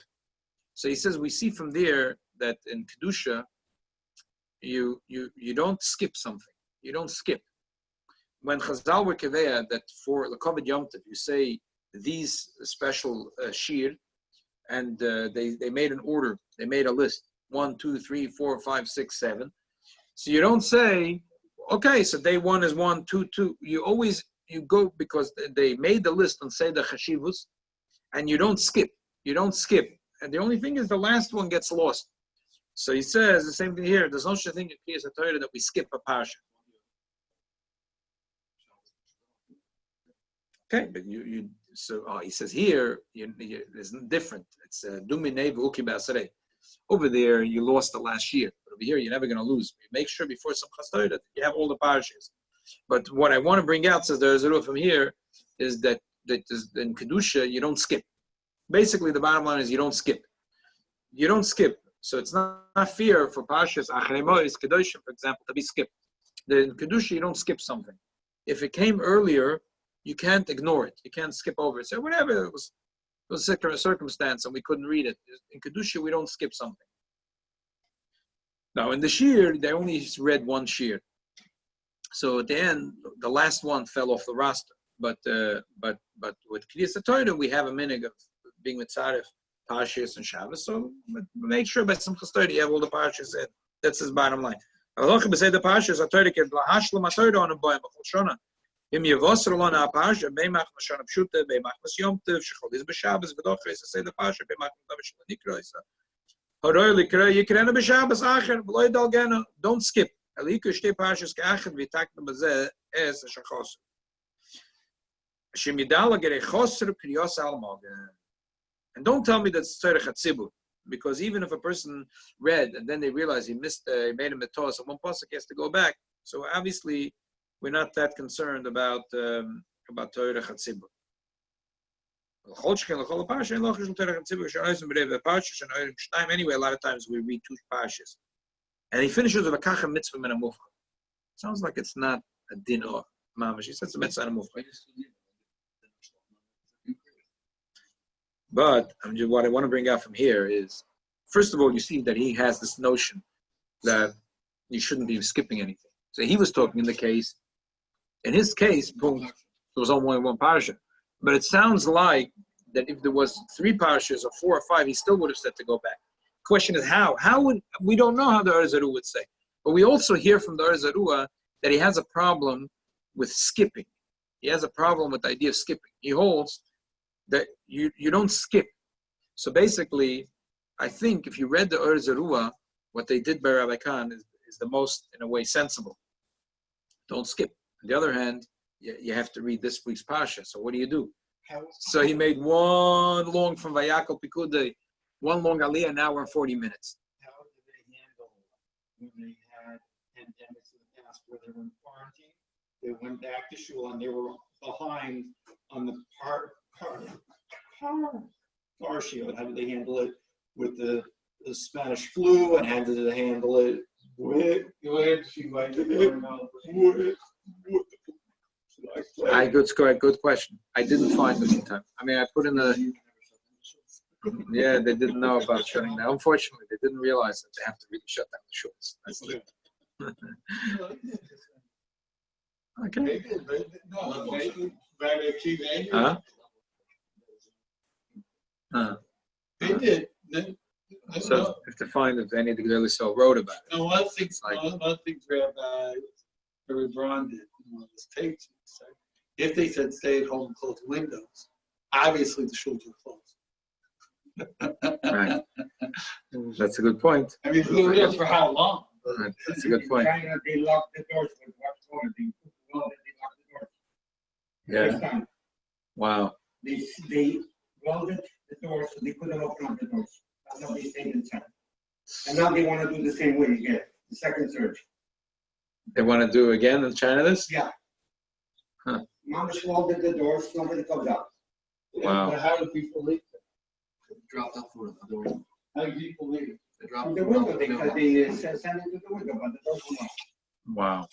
So he says, we see from there that in Kedusha, you don't skip something. You don't skip. When Chazal were Keveya, that for the Koved Yom Tov, you say these special shir, and they made an order. They made a list. 1, 2, 3, 4, 5, 6, 7. So you don't say, okay, so day 1 is 1, 2, 2. You go because they made the list and say the shevuas, and you don't skip. You don't skip. And the only thing is the last one gets lost. So he says the same thing here. There's no such thing in Kriyas Torah that we skip a parsha. Okay, but he says here it's different. It's Dumine V'uki B'asarei. Over there you lost the last year, but over here you're never going to lose. You make sure before some Torah that you have all the parshas. But what I want to bring out, says the Arzuru from here, is that in Kedusha you don't skip. Basically, the bottom line is you don't skip. You don't skip. So it's not fair for Parshas Acharei Moed, Kedoshim, for example, to be skipped. In Kedusha, you don't skip something. If it came earlier, you can't ignore it. You can't skip over it. So whatever, it was a circumstance and we couldn't read it. In Kedusha, we don't skip something. Now, in the Shir, they only read one Shir. So at the end, the last one fell off the roster. But with Kriyas Torah, we have a minhag of being mitzaref Parshas and Shabbos. So make sure by some Torah you have all the Parshas in. That's his bottom line. Halacha b'sei the Parshas Torah can lahashlam Torah on a boy b'chol shana. Im yevosar lona Parsha beimach mashana pshuta beimach mas Yom Tov shecholis b'Shabbos v'dochres say the Parsha beimach mashana nikroisa. Haroy likra yikrena b'Shabbos acher v'loy dalgena. Don't skip. Aliku shtei Parshas ka'acher v'yitakna b'zeh es shachos. Shemidala gerei choser kriyos almogen. And don't tell me that's tzorech hatzibur, because even if a person read and then they realize he missed, he made a mitos, and one pasuk he has to go back. So obviously, we're not that concerned about tzorech hatzibur. Anyway, a lot of times we read 2 parshas, and he finishes with a kachem mitzvah min hamufcha. Sounds like it's not a din or mamash. He says a mitzvah min hamufcha. But what I want to bring out from here is, first of all, you see that he has this notion that you shouldn't be skipping anything. So he was talking in his case, boom, there was only one parsha. But it sounds like that if there was 3 parshas or 4 or 5, he still would have said to go back. Question is how? We don't know how the Arzuru would say. But we also hear from the Arzuru that he has a problem with skipping. He has a problem with the idea of skipping. He holds that you don't skip. So basically, I think if you read the Ur Zerua, what they did by Rabbi Khan is the most, in a way, sensible. Don't skip. On the other hand, you have to read this week's Parsha. So what do? So he made one long from Vayakal Pikudei, one long Aliyah, an hour and 40 minutes. How did they handle when they had pandemics in the past where they were in quarantine? They went back to shul and they were behind on the Parsha. How did they handle it with the Spanish flu, and how did they handle it with Good question. I didn't find it in time. I mean, I put in they didn't know about shutting down. Unfortunately, they didn't realize that they have to really shut down the shuls. That's They did. So if to find if any of the Gedolei Yisrael wrote about it. No, one thing Rabbi Braun did on his tapes. If they said stay at home and close windows, obviously the shuls were closed. Right. That's a good point. I mean, who knows for how long? Right. That's a good point. China, they locked the doors with what's going on. They locked the doors. Yeah. Wow. They welded the doors so they couldn't open up the doors. That's how they stayed inside. And now they want to do the same way again, the second surge. They want to do again in China this? Yeah. Huh. Mama walled the doors, nobody comes out. Wow. But how do people leave? They dropped off for the door. How do people leave? They drop From the window, because they send it to the window, but the door come out. Wow.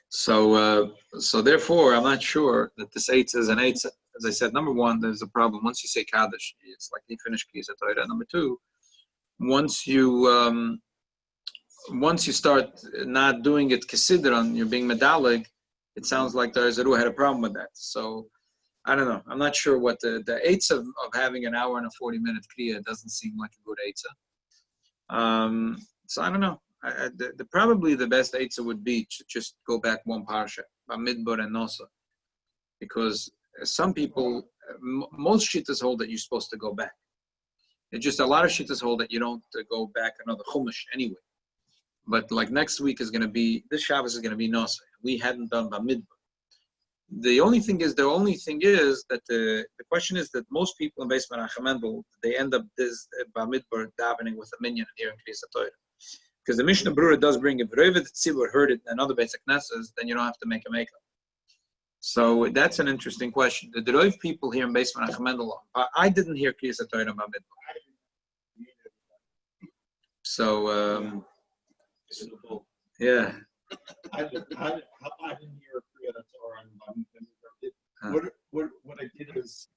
So therefore, I'm not sure that this eitzah is an eitzah. As I said, number one, there's a problem. Once you say Kaddish, it's like you finish Kriyas Torah. Number two, once you start not doing it Kesidron, you're being medalig, it sounds like the Azaru had a problem with that. So I don't know. I'm not sure what the eitzah of having an hour and a 40-minute Kriya doesn't seem like a good eitzah. So I don't know. Probably the best eitzah would be to just go back one parsha, Midbar and Naso, because some people, most shittas hold that you're supposed to go back. It's just a lot of shittas hold that you don't go back another chumash anyway. But like next week is going to be, this Shabbos is going to be Naso. We hadn't done Midbar. The only thing is that the question is that most people in Beis Menachem they end up this Midbar davening with a minyan and hearing Kriyas Torah. Because the Mishnah Berurah does bring it, if the Tzibur heard it and other basic Knesses, then you don't have to make a makeup. So that's an interesting question. The Derov people here in Beis Menachem I didn't hear Kriyas Torah about Midbar. So, yeah. I didn't hear Kriyat Torah and what I did is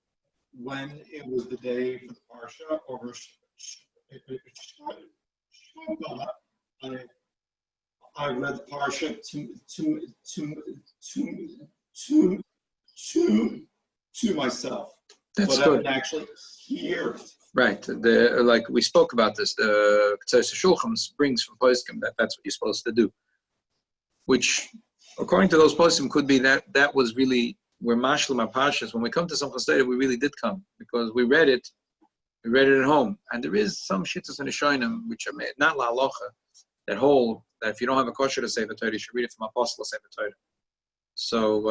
when it was the day for the Parsha over I read the Parsha to myself. That's but good. I didn't actually hear it. Right. Like we spoke about this, the Shulchan brings from Poskim that's what you're supposed to do. Which, according to those Poskim, could be that was really where Mashlim our Parshas. When we come to Simchas Torah, we really did come because we read it at home. And there is some shittas in the Shoinim which are made, not La Halacha, that hold that if you don't have a kosher to Sefer Torah, you should read it from Apostle of Sefer Torah. So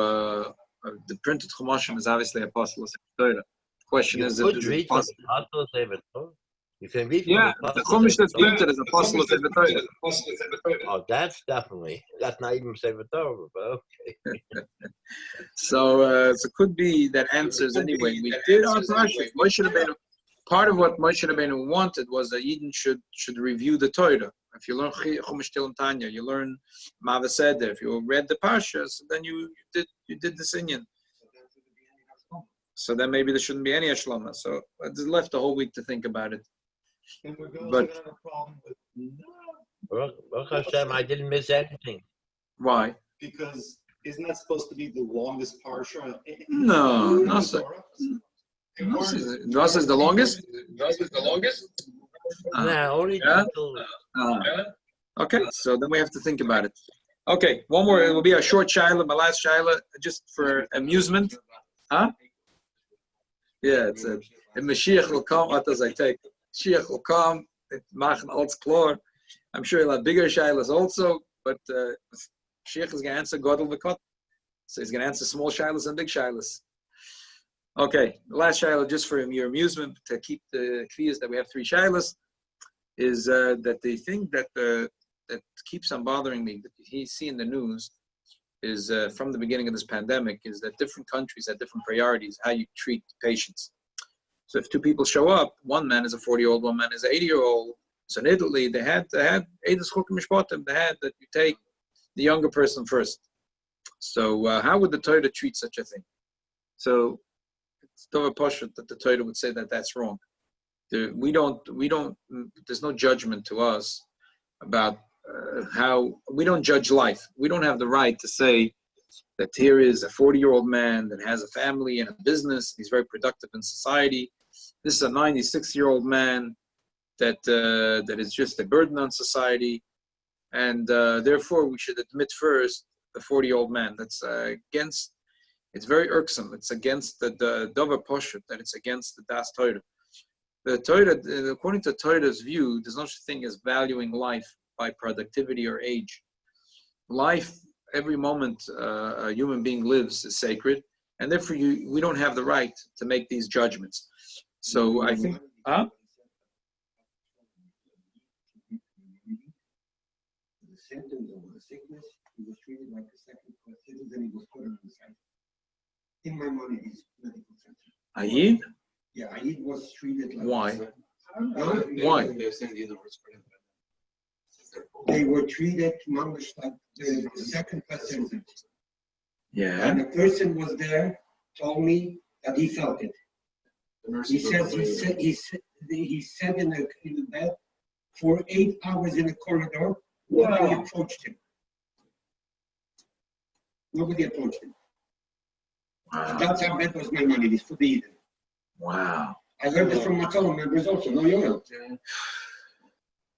the printed Chumashim is obviously Apostle of Sefer Torah. The question is if it's possible. You can read the Chumash that's printed is Apostle of Sefer Torah. Oh, that's not even Sefer Torah, but okay. So it could be that answers anyway. We did our Parsha. Part of what Moshe Rabbeinu wanted was that Eden should review the Torah. If you learn Chumash Tilim Tanya, you learn Mava Seder. If you read the Parsha, so then you did the Sinyan. So then maybe there shouldn't be any Ashlama. So it's left a whole week to think about it. And we're going But to have a problem with Baruch Hashem, I didn't miss anything. Why? because isn't that supposed to be the longest Parsha? No, in the Naso. Torah? Naso is the longest? Only Yeah? until Okay, so then we have to think about it. Okay, one more. It will be a short shaila, my last shaila, just for amusement. Huh? Yeah, it's a Mashiach will come. What does I take? Mashiach will come. Machen alles klar. I'm sure he'll have bigger shailas also, but Mashiach is going to answer Godel v'kot. So he's going to answer small shailas and big shailas. Okay, the last shaila, just for your amusement, to keep the kriyas that we have 3 shailas, is that the thing that keeps on bothering me, that you see in the news, is from the beginning of this pandemic, is that different countries have different priorities, how you treat patients. So if 2 people show up, one man is a 40-year-old, one man is an 80-year-old. So in Italy, they had Eidos Chukim Mishpatim, they had that you take the younger person first. So how would the Torah treat such a thing? So it's Dover Parsha that the Torah would say that that's wrong. We don't. There's no judgment to us about how we don't judge life. We don't have the right to say that here is a 40-year-old man that has a family and a business. He's very productive in society. This is a 96-year-old man that is just a burden on society, and therefore we should admit first the 40-year-old man. That's against. It's very irksome. It's against the Dover Parsha, that it's against the Das Torah. The Torah, according to Torah's view, there's no such thing as valuing life by productivity or age. Life, every moment a human being lives is sacred, and therefore we don't have the right to make these judgments. So I think, symptoms of the sickness, he was treated like a second-class citizen. He was put on the side. In Maimonides Medical Center. Ayid? Yeah, Ayid was treated like. Why? Why? They were treated mamish like the second-class citizens. Yeah. And the person was there, told me that he felt it. He said he sat in the bed for 8 hours in the corridor. Nobody approached him. Nobody approached him. Wow. That's how bad was Maimonides for the Eden. Wow. I learned this from my fellow members also. No, you know.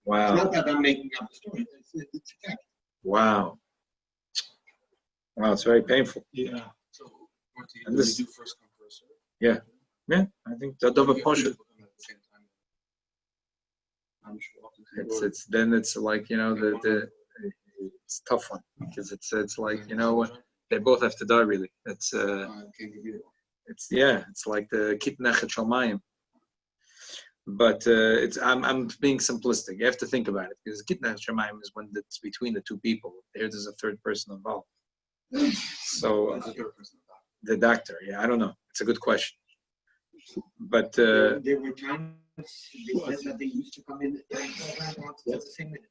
Wow. It's not that I'm making up a story. It's a fact. Wow. Wow, it's very painful. Yeah. So, And this- do first come, first serve? Yeah. Yeah, I think the double portion. I'm sure. It's like, you know, it's a tough one because it's like, you know, they both have to die really. It's like the kitnechet shalmayim. But I'm being simplistic. You have to think about it because kitnechet shalmayim is when it's between the two people. There's a third person involved. So the doctor, yeah, I don't know. It's a good question. But There were times they said that they used to come in at the same minute.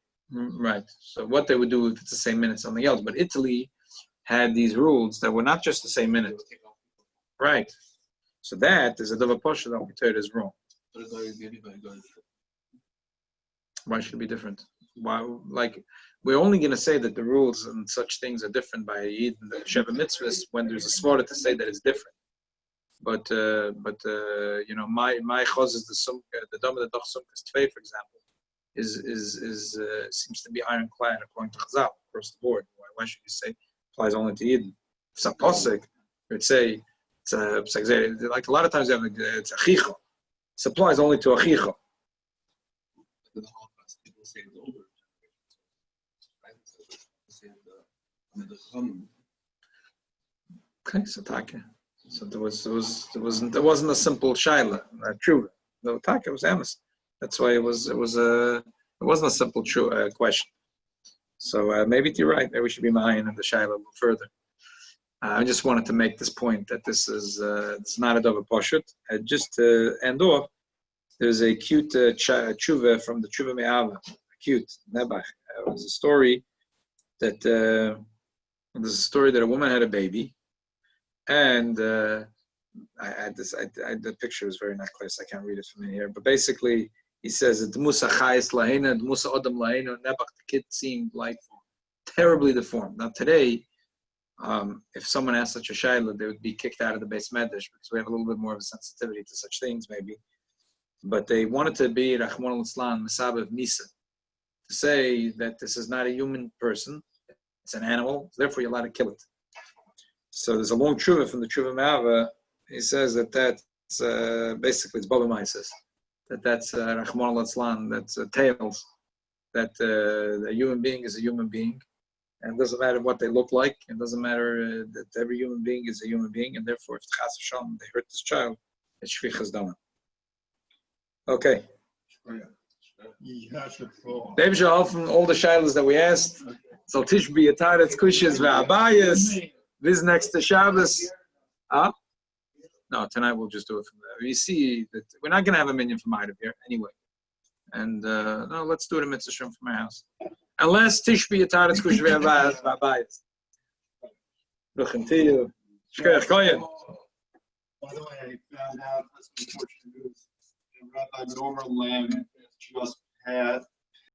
right. So what they would do if it's the same minute, something else. But Italy had these rules that were not just the same minute. Right. So that is a double portion that Torah is wrong. Why should it be different? Why? Like, we're only going to say that the rules and such things are different by Eid and the Sheva Mitzvahs when there's a svara to say that it's different. But you know, my chos is the sumka, the dama the doch sumkas tvei, for example, is seems to be ironclad according to Chazal across the board. Why should you say applies only to Eden? If it's a posik, you'd say it's like a lot of times you have it's achicha. It applies only to achicha. Okay, so taka. So there wasn't a simple shaila, true. The taka was emes. That's why it wasn't a simple question. So maybe you're right. Maybe we should be ma'ayin in the shaila a little further. I just wanted to make this point that this is it's not a davar pashut. Just to end off, there's a cute tshuva from the tshuva me'ava. Cute nebach. It was a story that a woman had a baby, and the picture is very not clear, so I can't read it from here. But basically, he says that the musa chayis lahena, the musa adam lahena, nebach. The kid seemed like terribly deformed. Now today, if someone asked such a shayla, they would be kicked out of the base medrash because we have a little bit more of a sensitivity to such things, maybe. But they wanted to be Rahman al-Islam, Masab of Misa, to say that this is not a human person, it's an animal, therefore you're allowed to kill it. So there's a long tshuva from the tshuva Me'ava. He says that's basically it's Baba Maisis, that's Rahman al-Islam, that's tails, that a human being is a human being. And it doesn't matter what they look like. It doesn't matter that every human being is a human being. And therefore, if Chas Hashem, they hurt this child, it's Shvichas Dama. Okay. They've often all the shilas that we asked. So Tishbi Yataretz Kushas Ve'abayas. This next to Shabbos. No, tonight we'll just do it from there. You see that we're not going to have a minyan from out of here anyway. And no, let's do it in Mitzvah Shem from our house. Unless Tishbi Yataretz Kushas Ve'abayas. Ruchen to you. Shkech Koyen. By the way, I found out this unfortunate news. Rabbi Norman Lamb just passed